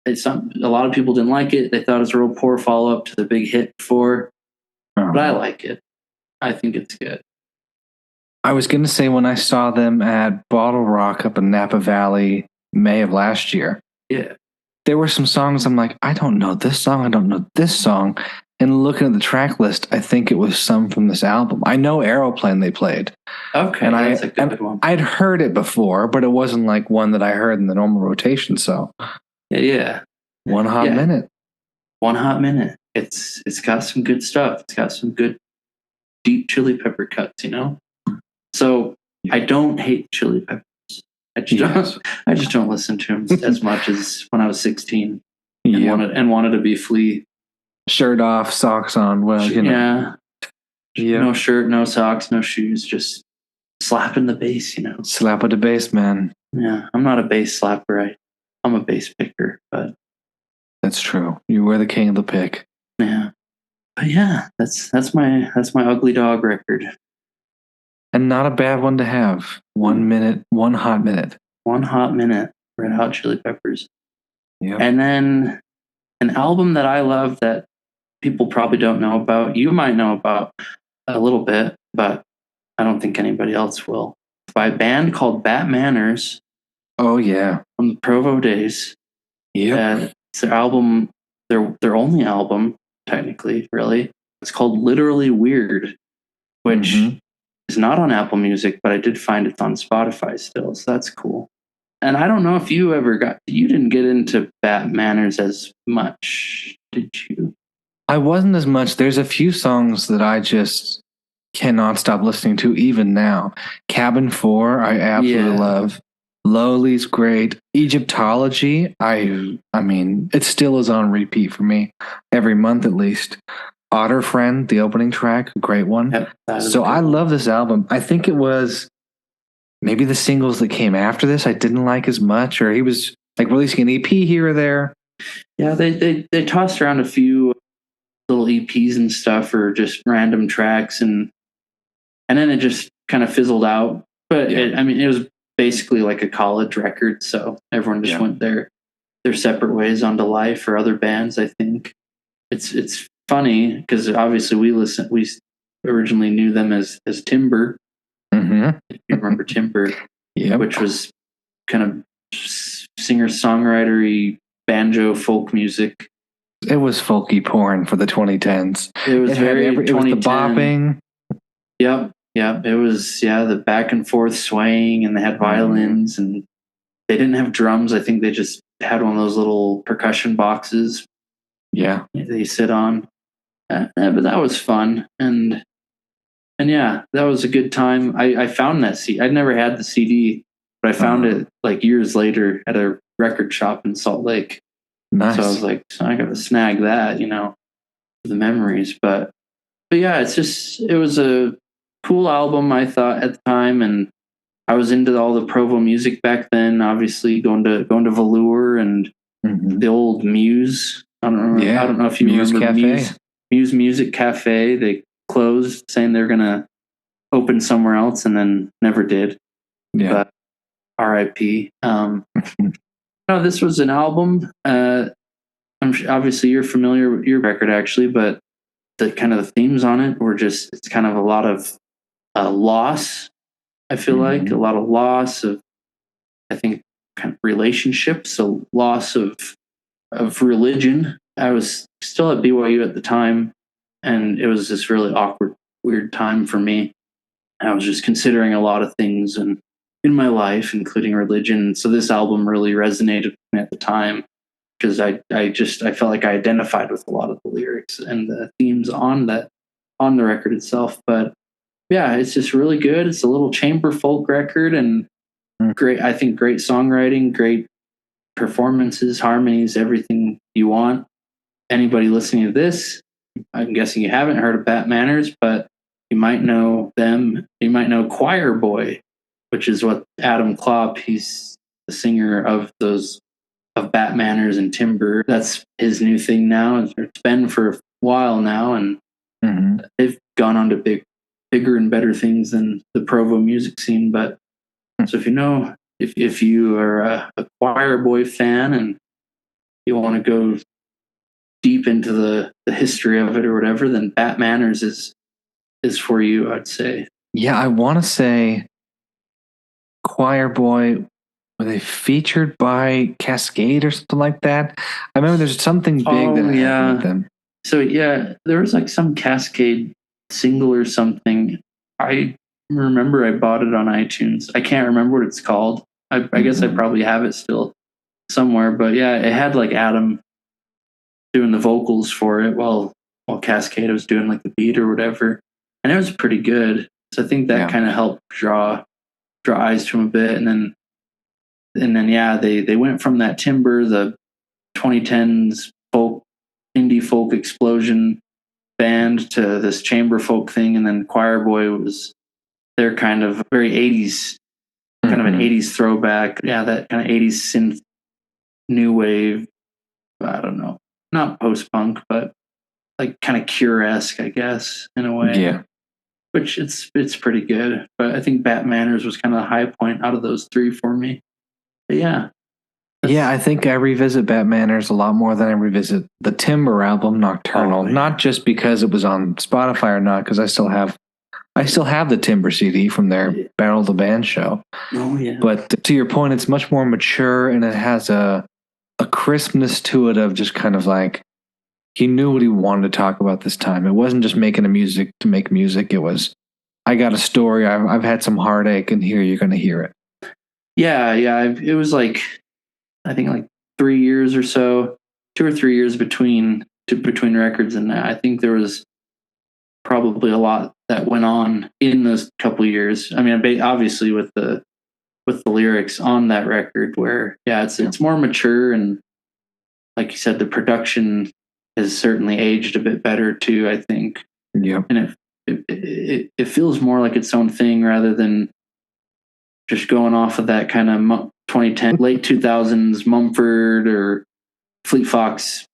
A lot of people didn't like it. They thought it was a real poor follow-up to the big hit before. But I like it. I think it's good. I was going to say, when I saw them at Bottle Rock up in Napa Valley, May of last year, there were some songs I'm like, I don't know this song, I don't know this song. And looking at the track list, I think it was some from this album. I know Aeroplane they played. Okay, and that's a good one. I'd heard it before, but it wasn't like one that I heard in the normal rotation. So One Hot Minute. One Hot Minute. It's got some good stuff. It's got some good deep Chili Pepper cuts, So I don't hate Chili Peppers. I just don't listen to them as much as when I was 16 and wanted to be Flea. Shirt off, socks on. Well, No shirt, no socks, no shoes, just slapping the bass, Slap with the bass, man. Yeah, I'm not a bass slapper. I'm a bass picker, but that's true. You were the king of the pick. Yeah. But that's my ugly dog record. And not a bad one to have. 1 minute, One Hot Minute. One Hot Minute, Red Hot Chili Peppers. Yeah. And then an album that I love that people probably don't know about. You might know about a little bit, but I don't think anybody else will. It's by a band called Bat Manners. Oh yeah. From the Provo days. Yeah. It's their album, their only album, technically, really. It's called Literally Weird, which is not on Apple Music, but I did find it's on Spotify still, so that's cool. And I don't know if you didn't get into Bat Manners as much, did you? I wasn't as much. There's a few songs that I just cannot stop listening to even now. Cabin 4, I absolutely love. Lowly's great. Egyptology, I mean, it still is on repeat for me every month at least. Otter Friend, the opening track, great one. Yep, so I love this album. I think it was maybe the singles that came after this I didn't like as much, or he was like releasing an EP here or there. Yeah, they tossed around a few little EPs and stuff, or just random tracks, and then it just kind of fizzled out. But it was basically like a college record, so everyone just went their separate ways onto life or other bands. I think it's funny because obviously we originally knew them as Timber. Mm-hmm. If you remember Timber, Yep. which was kind of singer-songwritery banjo folk music. It was folky porn for the 2010s. It was it was the bopping. Yep. It was the back and forth swaying, and they had violins, and they didn't have drums. I think they just had one of those little percussion boxes. Yeah, they sit on. But that was fun, and yeah, that was a good time. I found that CD. I'd never had the CD, but I found it like years later at a record shop in Salt Lake. Nice. So I was like, I got to snag that, the memories. But yeah, it was a cool album, I thought, at the time, and I was into all the Provo music back then. Obviously, going to Velour and the old Muse. I don't know if you Muse remember Cafe. Muse Music Cafe. They closed, saying they're gonna open somewhere else, and then never did. Yeah. But R.I.P. No, this was an album. Obviously you're familiar with your record, actually, but the kind of the themes on it were it's kind of a lot of loss. I feel like a lot of loss of, I think, kind of relationships, a loss of religion. I was still at BYU at the time, and it was this really awkward, weird time for me. I was just considering a lot of things in my life, including religion. So this album really resonated with me at the time, because I felt like I identified with a lot of the lyrics and the themes on the record itself. But yeah, it's just really good. It's a little chamber folk record, and great. I think great songwriting, great performances, harmonies, everything you want. Anybody listening to this, I'm guessing you haven't heard of Bat Manners, but you might know them. You might know Choir Boy, which is what Adam Klopp, he's the singer of Bat Manners and Timber. That's his new thing now. It's been for a while now, and they've gone on to bigger and better things than the Provo music scene. But so if you are a Choir Boy fan and you want to go deep into the history of it or whatever, then Bat Manners is for you, I'd say. Yeah, I want to say Choir Boy, were they featured by Cascade or something like that? I remember there's something big that happened with them. So yeah, there was like some Cascade single or something. I remember I bought it on iTunes. I can't remember what it's called. I guess I probably have it still somewhere. But yeah, it had like Adam doing the vocals for it while Cascade was doing like the beat or whatever, and it was pretty good. So I think that kind of helped draw eyes to him a bit, and then yeah, they went from that Timber, the 2010s indie folk explosion band, to this chamber folk thing, and then Choir Boy was their kind of very 80s, kind of an 80s throwback. Yeah, that kind of 80s synth new wave. I don't know, not post-punk, but like kind of Cure-esque, I guess, in a way. Yeah. Which it's pretty good. But I think Bat Manners was kind of the high point out of those three for me. But yeah. Yeah, I think I revisit Bat Manners a lot more than I revisit the Timber album, Nocturnal. Not just because it was on Spotify or not, because I still have the Timber CD from their Barrel the Band show. Oh yeah. But to your point, it's much more mature, and it has a crispness to it of just kind of like, he knew what he wanted to talk about this time. It wasn't just making music to make music. It was, I got a story. I've had some heartache, and here you're going to hear it. Yeah. It was like, I think like 3 years or so, 2 or 3 years between records, and I think there was probably a lot that went on in those couple of years. I mean, obviously with the lyrics on that record, where it's more mature, and like you said, the production has certainly aged a bit better too, I think. Yeah. And it feels more like its own thing rather than just going off of that kind of 2010, late 2000s Mumford or Fleet Fox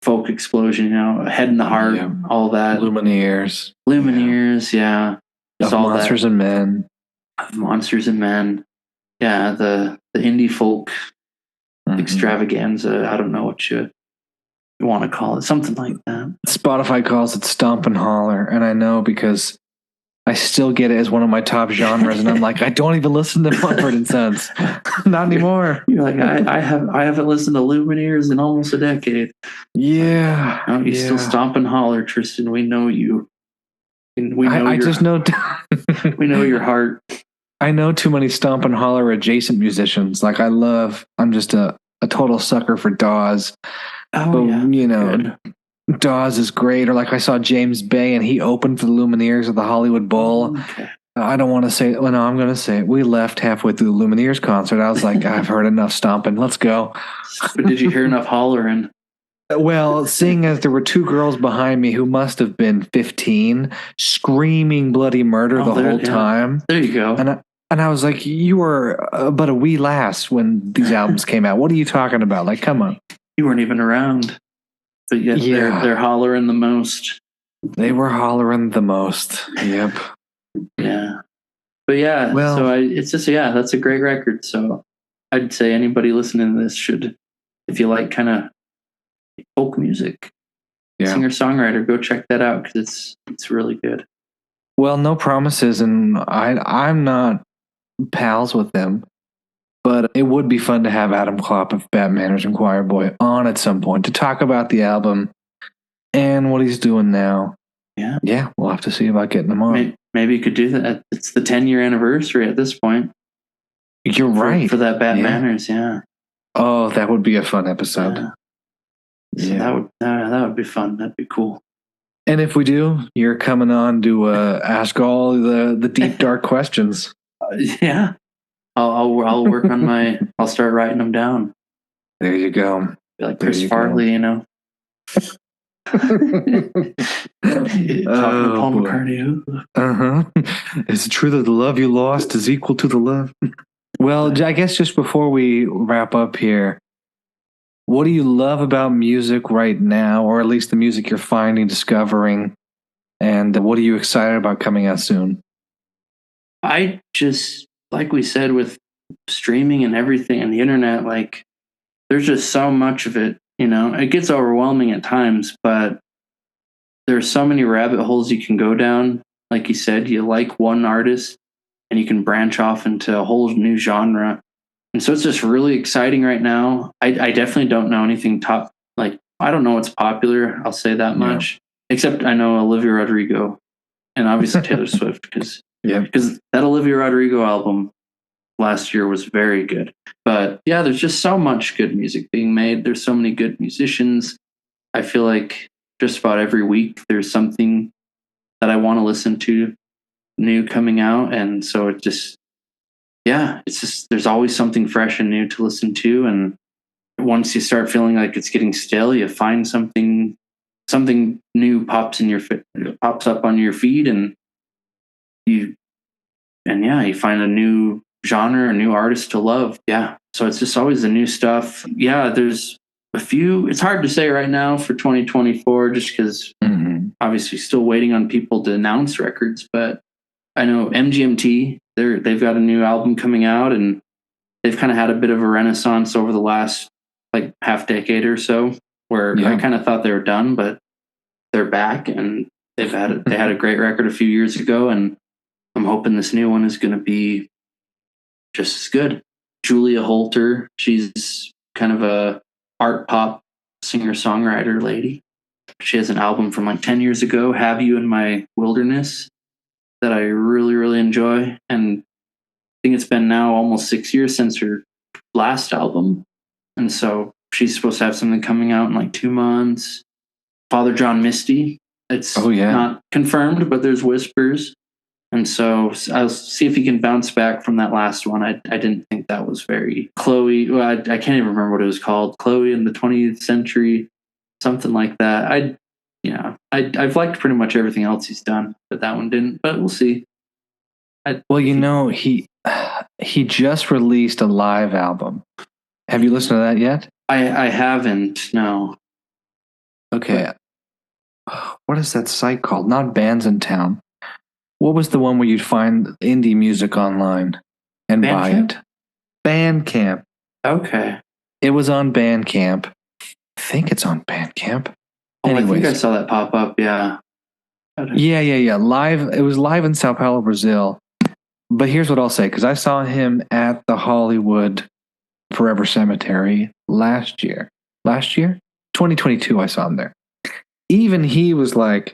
folk explosion, Head in the Heart, all that. Lumineers, yeah. Of Monsters and Men. Of Monsters and Men. Yeah, the indie folk extravaganza. I don't know what you you want to call it, something like that. Spotify calls it stomp and holler, and I know because I still get it as one of my top genres, and I'm like, I don't even listen to Mumford & Sons. Not anymore. You're like, I haven't listened to Lumineers in almost a decade. Yeah. No, you still stomp and holler, Tristan. We know you. And we know we know your heart. I know too many stomp and holler adjacent musicians. Like I'm just a total sucker for Dawes. Oh, but, yeah. you know, Dawes is great. Or like I saw James Bay and he opened for the Lumineers at the Hollywood Bowl. Okay. I don't want to say it. Well, no, I'm going to say it. We left halfway through the Lumineers concert. I was like, I've heard enough stomping. Let's go. But did you hear enough hollering? Well, seeing as there were two girls behind me who must have been 15 screaming bloody murder the whole time. There you go. And I was like, you were but a wee lass when these albums came out. What are you talking about? Like, come on. You weren't even around. But yet they're hollering the most. They were hollering the most. Yep. Yeah. But yeah, well, so it's just, that's a great record. So I'd say anybody listening to this should, if you like kind of folk music, singer-songwriter, go check that out because it's really good. Well, no promises, and I'm not pals with them, but it would be fun to have Adam Klopp of Bad Manners and Choir Boy on at some point to talk about the album and what he's doing now. Yeah, we'll have to see about getting him on. Maybe you could do that. It's the 10-year anniversary at this point. You're right. For that Bad Manners, yeah. Oh, that would be a fun episode. So that would be fun. That'd be cool. And if we do, you're coming on to ask all the deep dark questions. Yeah, I'll work on I'll start writing them down. There you go. Like Chris Farley, you know. Talking to Paul McCartney. Is it true that the love you lost is equal to the love? Well, I guess just before we wrap up here, what do you love about music right now, or at least the music you're finding, discovering, and what are you excited about coming out soon? I just, like we said, with streaming and everything and the internet, like there's just so much of it, you know, it gets overwhelming at times, but there's so many rabbit holes you can go down. Like you said, you like one artist and you can branch off into a whole new genre. And so it's just really exciting right now. I definitely don't know anything top, like, I don't know what's popular. I'll say that much, except I know Olivia Rodrigo and obviously Taylor Swift because that Olivia Rodrigo album last year was very good. But yeah, there's just so much good music being made. There's so many good musicians. I feel like just about every week there's something that I want to listen to new coming out. And so it just, it's just, there's always something fresh and new to listen to. And once you start feeling like it's getting stale, you find something new pops up on your feed, and you find a new genre, a new artist to love. Yeah. So it's just always the new stuff. Yeah. There's a few, it's hard to say right now for 2024, just because obviously still waiting on people to announce records, but I know MGMT, they've got a new album coming out, and they've kind of had a bit of a renaissance over the last like half decade or so, where I kind of thought they were done, but they're back, and they had a great record a few years ago, and I'm hoping this new one is going to be just as good. Julia Holter, she's kind of a art pop singer-songwriter lady. She has an album from like 10 years ago, Have You in My Wilderness, that I really, really enjoy. And I think it's been now almost 6 years since her last album. And so she's supposed to have something coming out in like 2 months. Father John Misty, it's not confirmed, but there's whispers. And so I'll see if he can bounce back from that last one. I didn't think that was very Chloe. Well, I can't even remember what it was called. Chloe in the 20th century, something like that. I've liked pretty much everything else he's done, but that one didn't. But we'll see. He just released a live album. Have you listened to that yet? I haven't. No. Okay. What is that site called? Not Bands in Town. What was the one where you'd find indie music online and buy it? Bandcamp. Okay. It was on Bandcamp. think it's on Bandcamp. Oh, I think I saw that pop up. Yeah. Yeah. Live. It was live in Sao Paulo, Brazil. But here's what I'll say, because I saw him at the Hollywood Forever Cemetery last year, 2022. I saw him there. Even he was like,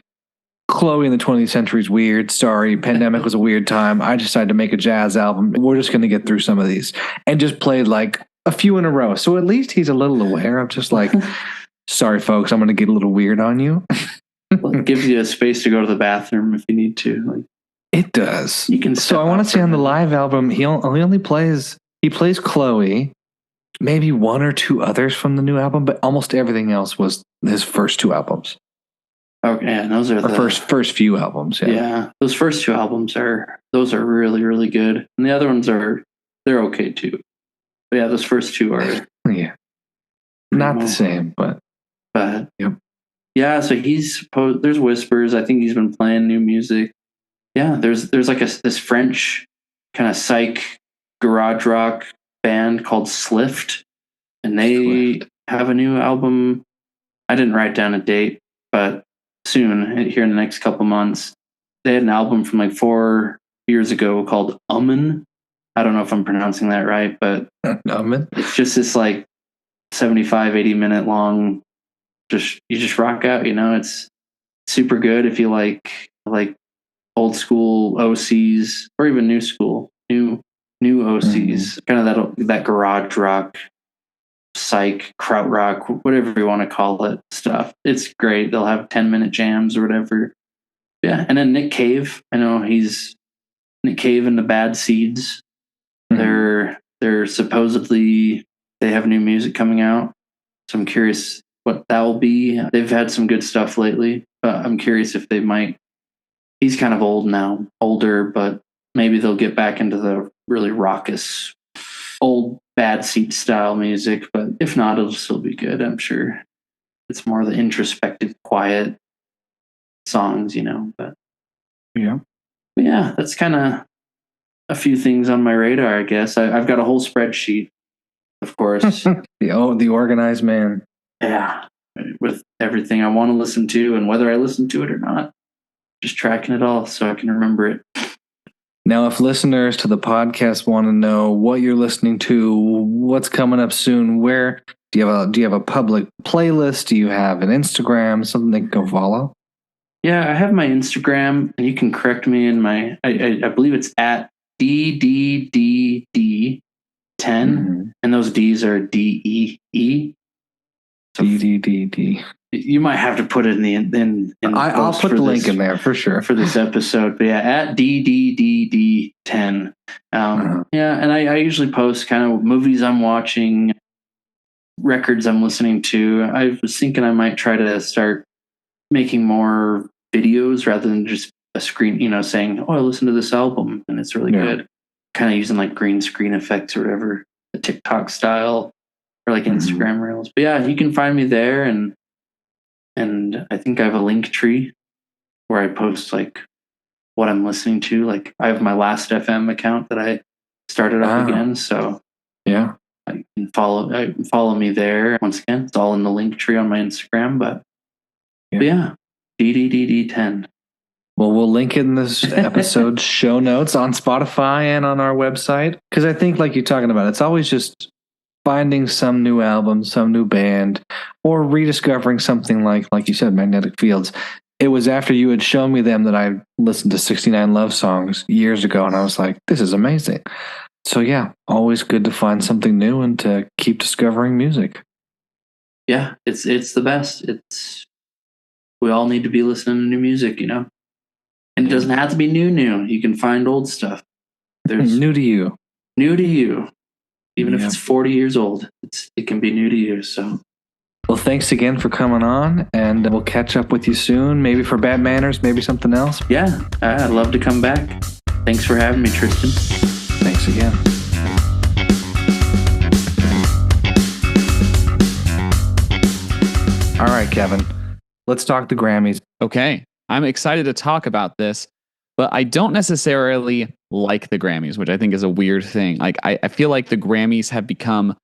Chloe in the 20th century is weird. Sorry, pandemic was a weird time. I decided to make a jazz album. We're just going to get through some of these, and just played like a few in a row. So at least he's a little aware of just like, sorry, folks, I'm going to get a little weird on you. Well, it gives you a space to go to the bathroom if you need to. Like, it does. You can. So I want to say on the live album, he only plays Chloe, maybe one or two others from the new album, but almost everything else was his first two albums. Okay, and those are the first few albums. Yeah, those first two albums are really, really good, and the other ones they're okay too. But yeah, those first two are not the same, but yep. Yeah, so there's whispers. I think he's been playing new music. Yeah, there's like this French kind of psych garage rock band called Slift, and they have a new album. I didn't write down a date, but soon, here in the next couple months. They had an album from like 4 years ago called Umman. I don't know if I'm pronouncing that right, but Umman. It's just this like 75-80 minute long, you just rock out, you know. It's super good if you like old school OCs or even new school, new OCs, kind of that garage rock, psych, krautrock, whatever you want to call it stuff. It's great. They'll have 10-minute jams or whatever. Yeah. And then Nick Cave. I know he's Nick Cave and the Bad Seeds. They're supposedly, they have new music coming out. So I'm curious what that will be. They've had some good stuff lately, but I'm curious if they might. He's kind of older, but maybe they'll get back into the really raucous old Bad Seed style music, but if not, it'll still be good, I'm sure. It's more the introspective, quiet songs, you know. But yeah, that's kind of a few things on my radar, I guess. I've got a whole spreadsheet, of course. the organized man. Yeah, with everything I want to listen to and whether I listen to it or not. Just tracking it all so I can remember it. Now, if listeners to the podcast want to know what you're listening to, what's coming up soon, where do you have a public playlist? Do you have an Instagram, something they can go follow? Yeah, I have my Instagram, and you can correct me in my. I believe it's at DDDD10, and those D's are DEE. So DDDD. You might have to put it in I'll put the link in there for sure for this episode. But yeah, at DDDD10. Yeah, and I usually post kind of movies I'm watching, records I'm listening to. I was thinking I might try to start making more videos rather than just a screen, you know, saying, "Oh, I listened to this album and it's really good." Kind of using like green screen effects or whatever, the TikTok style or like Instagram reels. But yeah, you can find me there, and I think I have a link tree where I post like what I'm listening to. Like I have my Last FM account that I started up again. So yeah, I can follow me there. Once again, it's all in the link tree on my Instagram. But yeah, DDDD10. Well, we'll link it in this episode's show notes on Spotify and on our website. Because I think, like you're talking about, it's always just finding some new album, some new band, or rediscovering something like you said, Magnetic Fields. It was after you had shown me them that I listened to 69 Love Songs years ago, and I was like, this is amazing. So yeah, always good to find something new and to keep discovering music. Yeah, it's the best. We all need to be listening to new music, you know? And it doesn't have to be new. You can find old stuff. There's new to you. Even if it's 40 years old, it can be new to you. So, well, thanks again for coming on, and we'll catch up with you soon. Maybe for Bad Manners, maybe something else. Yeah, I'd love to come back. Thanks for having me, Tristan. Thanks again. All right, Kevin, let's talk the Grammys. Okay, I'm excited to talk about this, but I don't necessarily like the Grammys, which I think is a weird thing. Like, I feel like the Grammys have become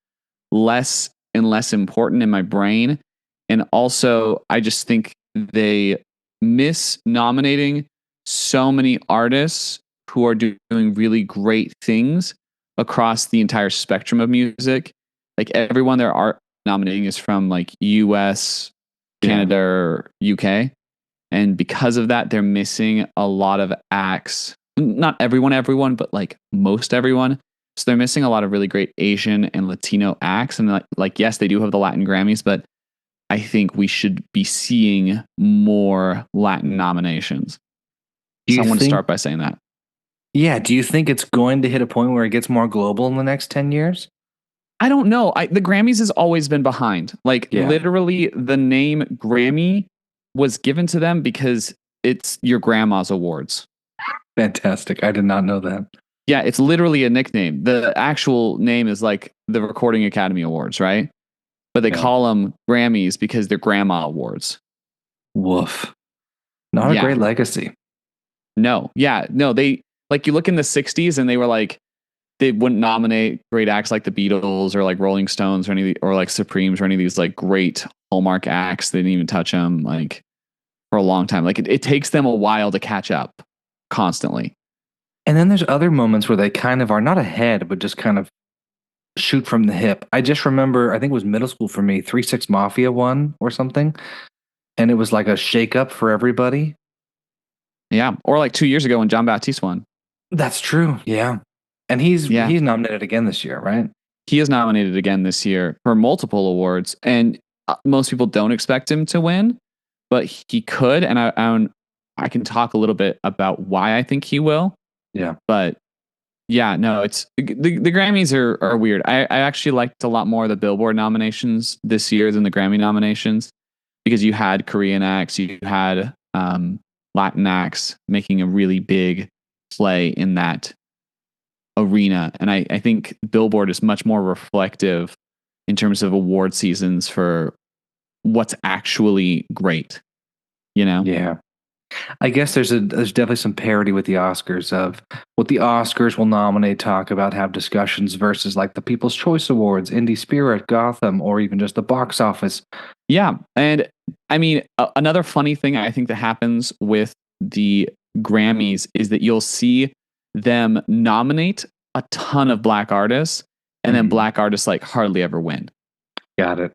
less and less important in my brain. And also, I just think they miss nominating so many artists who are doing really great things across the entire spectrum of music. Like everyone they're nominating is from like US, Canada, or UK. And because of that, they're missing a lot of acts. Not everyone, but like most everyone. So they're missing a lot of really great Asian and Latino acts. And like yes, they do have the Latin Grammys, but I think we should be seeing more Latin nominations. So I want to start by saying that. Yeah. Do you think it's going to hit a point where it gets more global in the next 10 years? I don't know. The Grammys has always been behind. Like literally the name Grammy was given to them because it's your grandma's awards. Fantastic. I did not know that. Yeah, it's literally a nickname. The actual name is like the Recording Academy Awards, right? But they call them Grammys because they're grandma awards. Woof. Not a great legacy. No. Yeah. No, they like you look in the 60s and they were like, they wouldn't nominate great acts like the Beatles or like Rolling Stones or like Supremes or any of these like great Hallmark acts. They didn't even touch them like for a long time. Like it takes them a while to catch up constantly. And then there's other moments where they kind of are not ahead, but just kind of shoot from the hip. I just remember, I think it was middle school for me, 3-6 Mafia won or something. And it was like a shake up for everybody. Yeah. Or like 2 years ago when John Baptiste won. That's true. Yeah. And he's nominated again this year, right? He is nominated again this year for multiple awards. And most people don't expect him to win, but he could. And I can talk a little bit about why I think he will. Yeah. But yeah, no, it's the Grammys are weird. I actually liked a lot more of the Billboard nominations this year than the Grammy nominations because you had Korean acts, you had Latin acts making a really big play in that arena. And I think Billboard is much more reflective in terms of award seasons for what's actually great, you know? Yeah. I guess there's definitely some parity with the Oscars of what the Oscars will nominate, talk about, have discussions versus like the People's Choice Awards, Indie Spirit, Gotham, or even just the box office. Yeah. And I mean, another funny thing I think that happens with the Grammys is that you'll see them nominate a ton of black artists and then black artists like hardly ever win. Got it.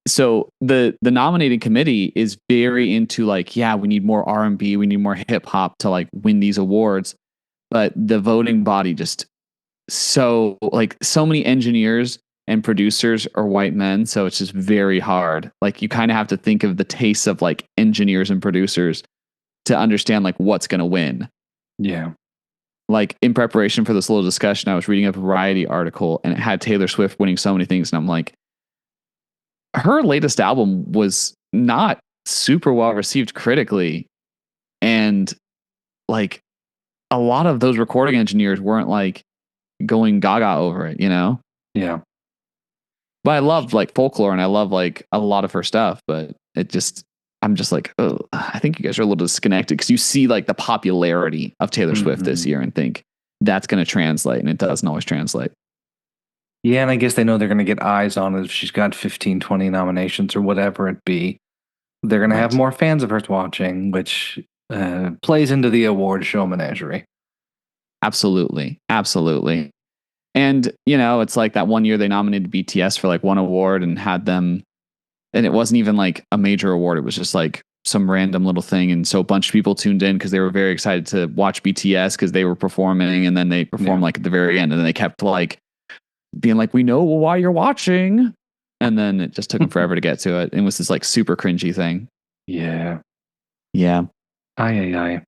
So the nominating committee is very into like, yeah, we need more R&B, we need more hip hop to like win these awards. But the voting body just so many engineers and producers are white men. So it's just very hard. Like you kind of have to think of the tastes of like engineers and producers to understand like what's going to win. Yeah. Like in preparation for this little discussion, I was reading a Variety article and it had Taylor Swift winning so many things. And I'm like, her latest album was not super well received critically. And like a lot of those recording engineers weren't like going gaga over it, you know? Yeah. But I love like Folklore and I love like a lot of her stuff, but I'm just like, oh, I think you guys are a little disconnected because you see like the popularity of Taylor Swift this year and think that's going to translate, and it doesn't always translate. Yeah, and I guess they know they're going to get eyes on it if she's got 15, 20 nominations or whatever it be. They're going to have more fans of hers watching, which plays into the award show menagerie. Absolutely. Absolutely. And, you know, it's like that one year they nominated BTS for like one award and had them, and it wasn't even like a major award. It was just like some random little thing. And so a bunch of people tuned in because they were very excited to watch BTS because they were performing, and then they performed like at the very end, and then they kept like being like, we know why you're watching. And then it just took them forever to get to it. It was this like super cringy thing. Yeah. Yeah. Aye.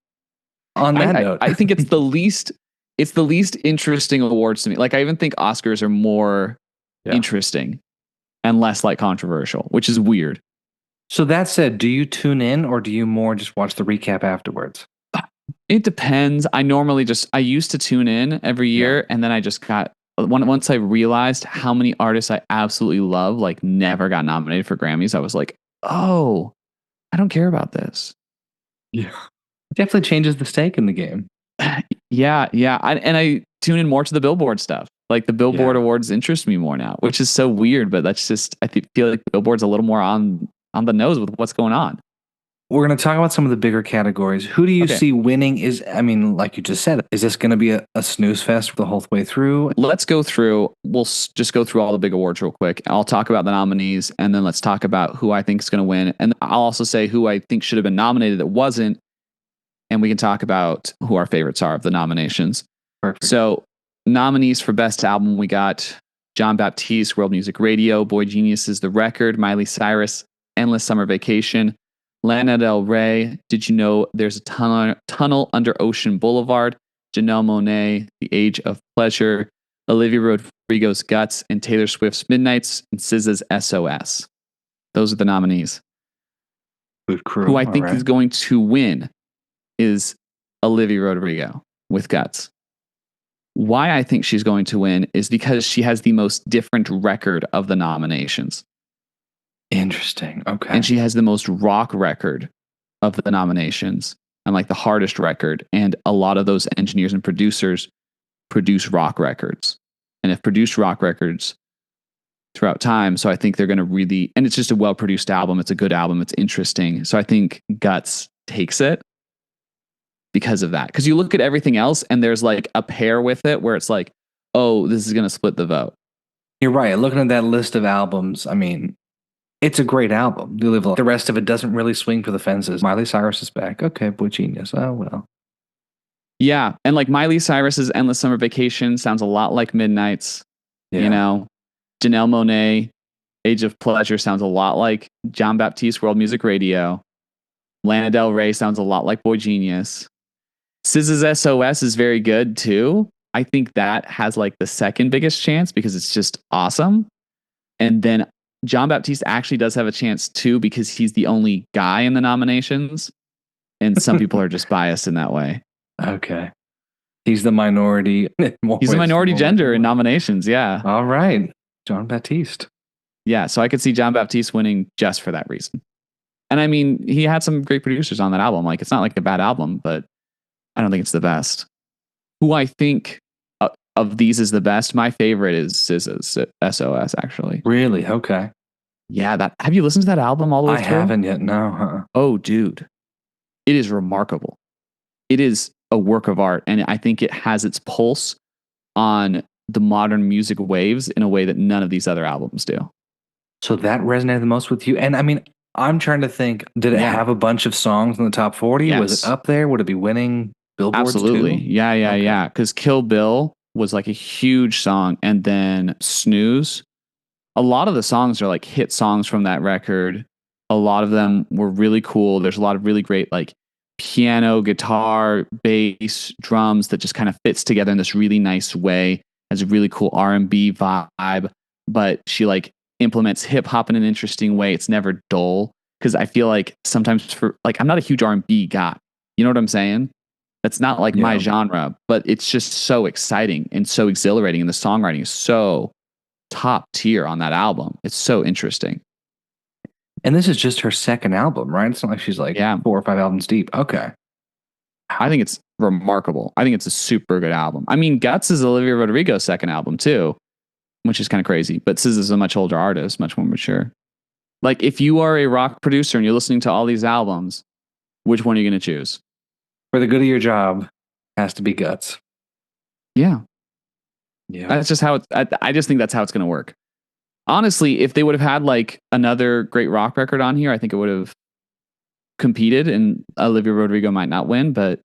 On that note, I think it's the least interesting awards to me. Like I even think Oscars are more interesting and less like controversial, which is weird. So that said, do you tune in or do you more just watch the recap afterwards? It depends. I used to tune in every year, and then I just once I realized how many artists I absolutely love, like never got nominated for Grammys, I was like, oh, I don't care about this. Yeah. It definitely changes the stake in the game. Yeah. I tune in more to the Billboard stuff. Like the Billboard Awards interest me more now, which is so weird, but that's just, feel like Billboard's a little more on on the nose with what's going on. We're going to talk about some of the bigger categories. Who do you Okay. see winning? Like you just said, is this going to be a snooze fest the whole way through? Let's go through. We'll just go through all the big awards real quick. I'll talk about the nominees, and then let's talk about who I think is going to win. And I'll also say who I think should have been nominated that wasn't. And we can talk about who our favorites are of the nominations. Perfect. So nominees for Best Album, we got John Baptiste, World Music Radio, Boy Genius's The Record, Miley Cyrus, Endless Summer Vacation, Lana Del Rey, Did You Know There's a Tunnel Under Ocean Boulevard, Janelle Monáe, The Age of Pleasure, Olivia Rodrigo's Guts, and Taylor Swift's Midnights, and SZA's SOS. Those are the nominees. Good crew. Who I think is going to win is Olivia Rodrigo with Guts. Why I think she's going to win is because she has the most different record of the nominations. Interesting. Okay. And she has the most rock record of the nominations and like the hardest record. And a lot of those engineers and producers produce rock records and have produced rock records throughout time. So I think they're going to really, and it's just a well-produced album. It's a good album. It's interesting. So I think Guts takes it because of that. Because you look at everything else and there's like a pair with it where it's like, oh, this is going to split the vote. You're right. Looking at that list of albums, I mean, it's a great album. The rest of it doesn't really swing for the fences. Miley Cyrus is back. Okay, Boy Genius. Oh, well. Yeah. And like Miley Cyrus's Endless Summer Vacation sounds a lot like Midnights. Yeah. You know, Janelle Monáe, Age of Pleasure sounds a lot like John Baptiste, World Music Radio. Lana Del Rey sounds a lot like Boy Genius. SZA's SOS is very good too. I think that has like the second biggest chance because it's just awesome. And then John Baptiste actually does have a chance too because he's the only guy in the nominations. And some people are just biased in that way. Okay. He's the minority. He's the minority gender in nominations. Yeah. All right. John Baptiste. Yeah. So I could see John Baptiste winning just for that reason. And I mean, he had some great producers on that album. Like, it's not like a bad album, but I don't think it's the best. Who I think of these is the best, my favorite is SZA's SOS, actually. Really? Okay. Yeah. Have you listened to that album all the way through? I haven't yet. No. Oh, dude. It is remarkable. It is a work of art. And I think it has its pulse on the modern music waves in a way that none of these other albums do. So that resonated the most with you? And I mean, I'm trying to think, did it have a bunch of songs in the top 40? Yes. Was it up there? Would it be winning Billboards Absolutely. too? Yeah. Yeah. Because Kill Bill was like a huge song. And then Snooze. A lot of the songs are like hit songs from that record. A lot of them were really cool. There's a lot of really great like piano, guitar, bass, drums that just kind of fits together in this really nice way. Has a really cool R&B vibe, but she like implements hip hop in an interesting way. It's never dull because I feel like sometimes I'm not a huge R&B guy. You know what I'm saying? That's not like my genre, but it's just so exciting and so exhilarating. And the songwriting is so top tier on that album. It's so interesting. And this is just her second album, right? It's not like she's like 4 or 5 albums deep. Okay. I think it's remarkable. I think it's a super good album. I mean, Guts is Olivia Rodrigo's second album too, which is kind of crazy. But SZA is a much older artist, much more mature. Like, if you are a rock producer and you're listening to all these albums, which one are you going to choose? For the good of your job, has to be Guts. Yeah. Yeah. That's just how I just think that's how it's going to work. Honestly, if they would have had like another great rock record on here, I think it would have competed and Olivia Rodrigo might not win, but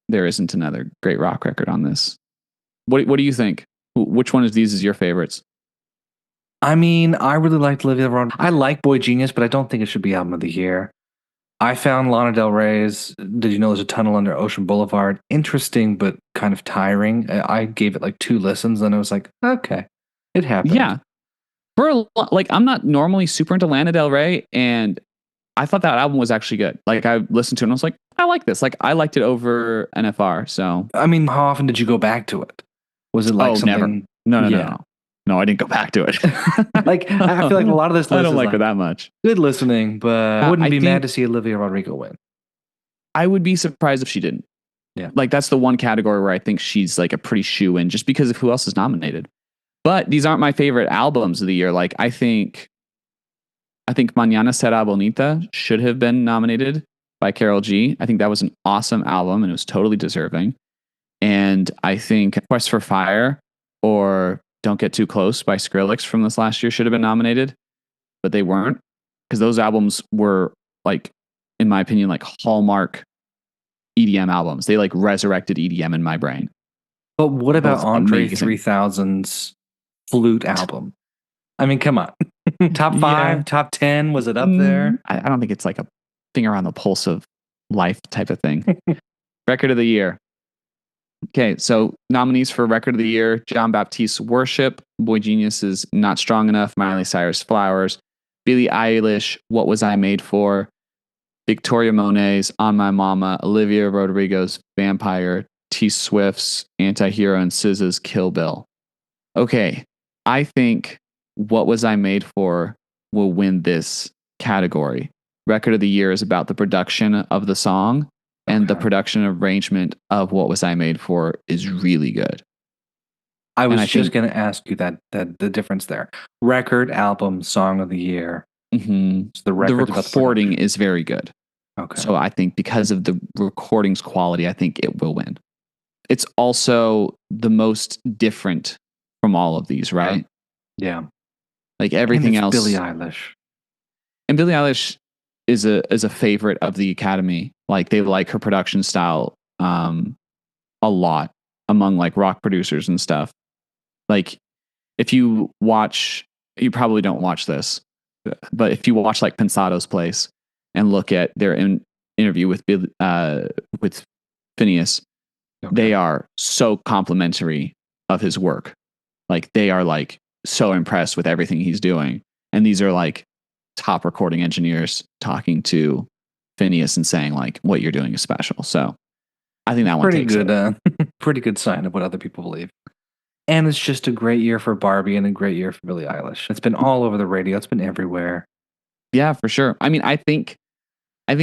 there isn't another great rock record on this. What do you think? Which one of these is your favorites? I mean, I really liked Olivia Rodrigo. I like Boy Genius, but I don't think it should be album of the year. I found Lana Del Rey's Did You Know There's a Tunnel Under Ocean Boulevard interesting, but kind of tiring. I gave it like 2 listens and I was like, okay, it happened. Yeah. I'm not normally super into Lana Del Rey, and I thought that album was actually good. Like, I listened to it and I was like, I like this. Like, I liked it over NFR. So, I mean, how often did you go back to it? Was it like something? Never. No. No, I didn't go back to it. Like, I feel like a lot of this list I don't is like it that much. Good listening, but I wouldn't be mad to see Olivia Rodrigo win. I would be surprised if she didn't. Yeah. Like, that's the one category where I think she's like a pretty shoo-in just because of who else is nominated. But these aren't my favorite albums of the year. Like, I think I think Mañana Será Bonita should have been nominated by Karol G. I think that was an awesome album and it was totally deserving. And I think Quest for Fire or Don't Get Too Close by Skrillex from this last year should have been nominated, but they weren't, because those albums were, like, in my opinion, like hallmark EDM albums. They like resurrected EDM in my brain. But what about Both Andre amazing. 3000's flute album? I mean, come on. Top 5, top 10, was it up there? I don't think it's like a finger on the pulse of life type of thing. Record of the year. Okay, so nominees for Record of the Year: John Baptiste's Worship, Boy Genius's Not Strong Enough, Miley Cyrus' Flowers, Billie Eilish, What Was I Made For, Victoria Monet's On My Mama, Olivia Rodrigo's Vampire, T Swift's Anti-Hero, and SZA's Kill Bill. Okay, I think What Was I Made For will win this category. Record of the Year is about the production of the song, and the production arrangement of What Was I Made For is really good. I was just going to ask you that the difference there. Record, album, song of the year. Mm-hmm. So the recording is very good. Okay. So I think because of the recording's quality, I think it will win. It's also the most different from all of these, right? Yeah. Like everything else. Billie Eilish. And Billie Eilish is a favorite of the Academy. Like they like her production style a lot among like rock producers and stuff. Like if you watch, you probably don't watch this, but if you watch like Pensado's Place and look at their interview with Phineas, they are so complimentary of his work. Like they are like so impressed with everything he's doing. And these are like top recording engineers talking to Phineas and saying like, what you're doing is special. So I think that one takes it. Pretty good sign of what other people believe. And it's just a great year for Barbie and a great year for Billie Eilish. It's been all over the radio. It's been everywhere. Yeah, for sure. I mean, I think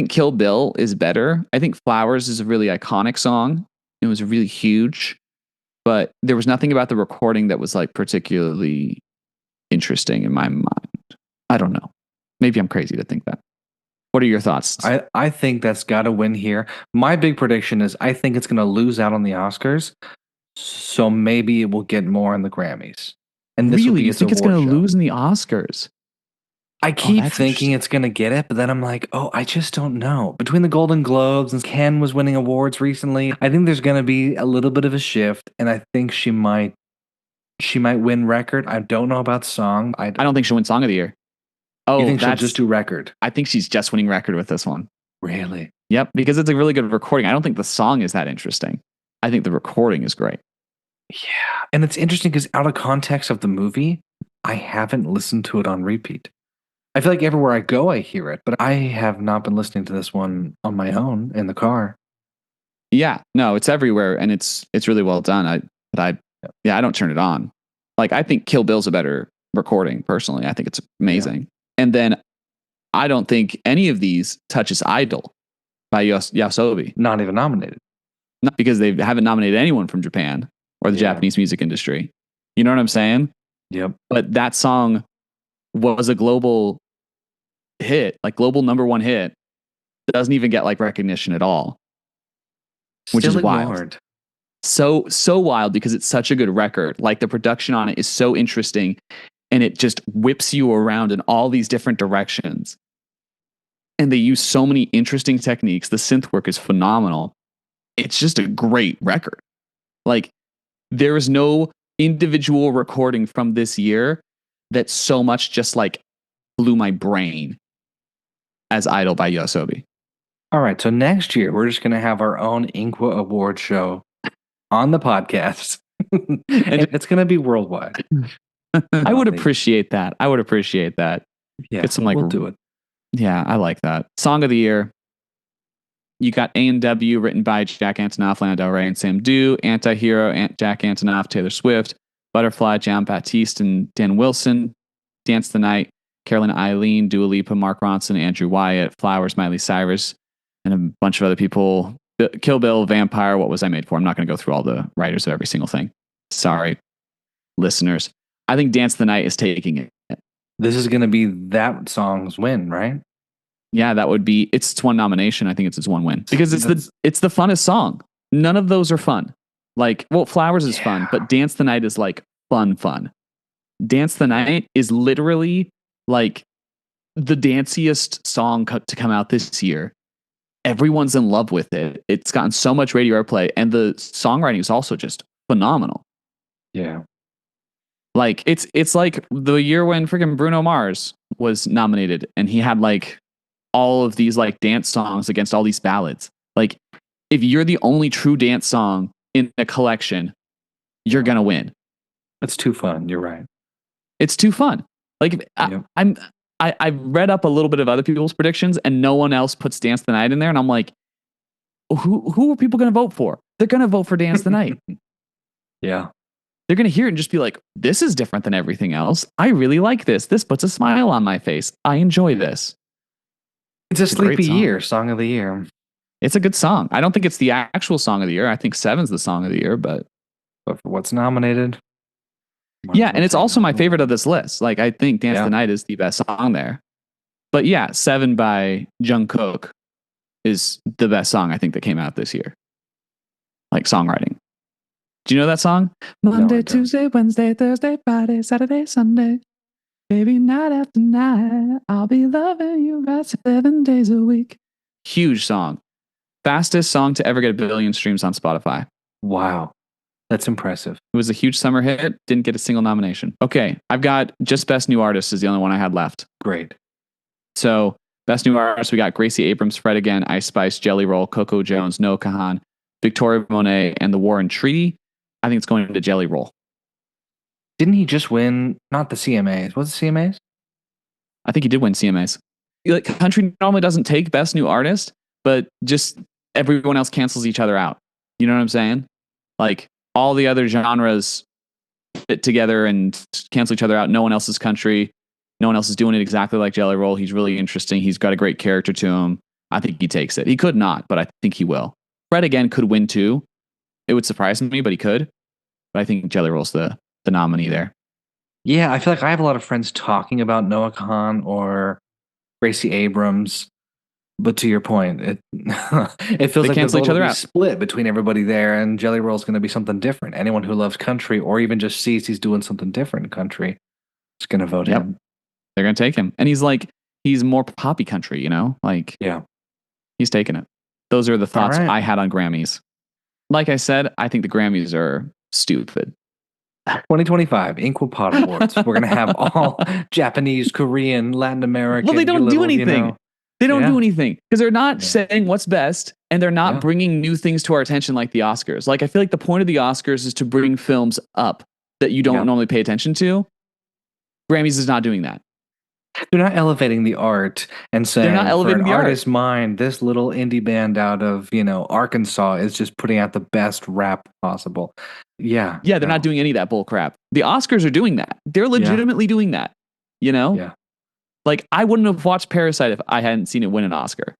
Kill Bill is better. I think Flowers is a really iconic song. It was really huge, but there was nothing about the recording that was like particularly interesting in my mind. I don't know. Maybe I'm crazy to think that. What are your thoughts? I think that's got to win here. My big prediction is I think it's going to lose out on the Oscars. So maybe it will get more in the Grammys. And this will be you think it's going to lose in the Oscars? I keep thinking it's going to get it, but then I'm like, oh, I just don't know. Between the Golden Globes and Ken was winning awards recently, I think there's going to be a little bit of a shift, and I think she might win record. I don't know about song. I don't think she'll win Song of the Year. Oh, you think she'll just do record? I think she's just winning record with this one. Really? Yep, because it's a really good recording. I don't think the song is that interesting. I think the recording is great. Yeah. And it's interesting because out of context of the movie, I haven't listened to it on repeat. I feel like everywhere I go, I hear it, but I have not been listening to this one on my own in the car. Yeah, no, it's everywhere and it's really well done. I don't turn it on. Like I think Kill Bill's a better recording personally. I think it's amazing. Yeah. And then I don't think any of these touches Idol by YOASOBI. Not even nominated. Not because they haven't nominated anyone from Japan or the Japanese music industry. You know what I'm saying? Yep. But that song was a global hit, like global #1 hit. It doesn't even get like recognition at all. Which is wild. So wild because it's such a good record. Like the production on it is so interesting and it just whips you around in all these different directions. And they use so many interesting techniques. The synth work is phenomenal. It's just a great record. Like there is no individual recording from this year that so much just like blew my brain as Idol by YOASOBI. All right. So next year, we're just going to have our own InQua Award show on the podcast. And it's going to be worldwide. I would appreciate that. Yeah, get some, like, we'll do it. Yeah, I like that. Song of the Year. You got A&W written by Jack Antonoff, Lana Del Rey, and Sam Dew. Anti-Hero, Jack Antonoff, Taylor Swift. Butterfly, John Baptiste and Dan Wilson. Dance the Night, Carolyn Eileen, Dua Lipa, Mark Ronson, Andrew Wyatt. Flowers, Miley Cyrus, and a bunch of other people. Kill Bill, Vampire, What Was I Made For? I'm not going to go through all the writers of every single thing. Sorry, listeners. I think Dance the Night is taking it. This is going to be that song's win, right? Yeah, that would be it's one nomination. I think it's its one win because it's the funnest song. None of those are fun. Like, well, Flowers is fun, but Dance the Night is like fun. Dance the Night is literally like the danciest song to come out this year. Everyone's in love with it. It's gotten so much radio airplay, and the songwriting is also just phenomenal. Yeah. Like it's like the year when freaking Bruno Mars was nominated and he had like all of these like dance songs against all these ballads. Like, if you're the only true dance song in a collection, you're going to win. It's too fun. You're right. It's too fun. Like, I read up a little bit of other people's predictions and no one else puts Dance the Night in there. And I'm like, who are people going to vote for? They're going to vote for Dance the Night. Yeah. They're going to hear it and just be like, this is different than everything else. I really like this. This puts a smile on my face. I enjoy this. It's a sleepy year, song of the year. It's a good song. I don't think it's the actual song of the year. I think Seven's the song of the year, but for what's nominated. Yeah, and it's also my favorite of this list. Like, I think Dance the Night is the best song there. But yeah, 7 by Jungkook is the best song I think that came out this year. Like, songwriting. Do you know that song? Monday, Tuesday, Wednesday, Thursday, Friday, Saturday, Sunday. Baby, night after night, I'll be loving you right 7 days a week. Huge song. Fastest song to ever get 1 billion streams on Spotify. Wow. That's impressive. It was a huge summer hit. Didn't get a single nomination. Okay, I've got just Best New Artist is the only one I had left. Great. So, Best New Artist, we got Gracie Abrams, Fred Again, Ice Spice, Jelly Roll, Coco Jones, Noah Kahan, Victoria Monet, and The War and Treaty. I think it's going to Jelly Roll. Didn't he just win, not the CMAs? Was it CMAs? I think he did win CMAs. Like, country normally doesn't take Best New Artist, but just everyone else cancels each other out. You know what I'm saying? Like, all the other genres fit together and cancel each other out. No one else is country. No one else is doing it exactly like Jelly Roll. He's really interesting. He's got a great character to him. I think he takes it. He could not, but I think he will. Fred Again could win too. It would surprise me, but he could. But I think Jelly Roll's the nominee there. Yeah, I feel like I have a lot of friends talking about Noah Kahan or Gracie Abrams. But to your point, it feels like cancel each other out. Split between everybody there, and Jelly Roll is going to be something different. Anyone who loves country or even just sees he's doing something different in country is going to vote him. They're going to take him. And he's more poppy country, you know? Like, yeah, he's taking it. Those are the thoughts I had on Grammys. Like I said, I think the Grammys are stupid. 2025 InQua Pod Awards. We're going to have all Japanese, Korean, Latin American. Well, they don't do anything. They don't do anything because they're not saying what's best, and they're not bringing new things to our attention like the Oscars. Like, I feel like the point of the Oscars is to bring films up that you don't normally pay attention to. Grammys is not doing that. They're not elevating the art and saying, they're not elevating the artist's mind, this little indie band out of, Arkansas is just putting out the best rap possible. Yeah. Yeah, they're not doing any of that bull crap. The Oscars are doing that. They're legitimately doing that. You know? Yeah. Like, I wouldn't have watched Parasite if I hadn't seen it win an Oscar.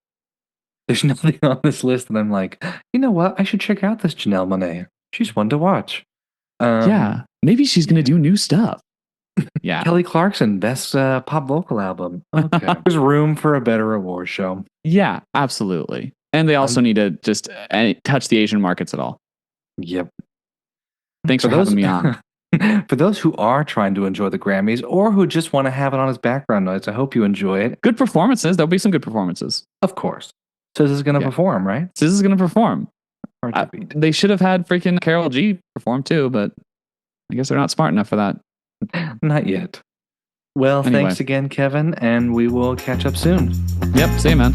There's nothing on this list that I'm like, you know what? I should check out this Janelle Monáe. She's fun to watch. Maybe she's going to do new stuff. Yeah. Kelly Clarkson, best pop vocal album. Okay. There's room for a better award show. Yeah, absolutely. And they also need to just touch the Asian markets at all. Yep. Thanks for having me on. For those who are trying to enjoy the Grammys or who just want to have it on as background noise, I hope you enjoy it. Good performances. There'll be some good performances. Of course. Sis is going to perform, right? Sis is going to perform. They should have had freaking Karol G perform too, but I guess they're not smart enough for that. Not yet. Well, thanks again, Kevin, and we will catch up soon. Yep. See you, man.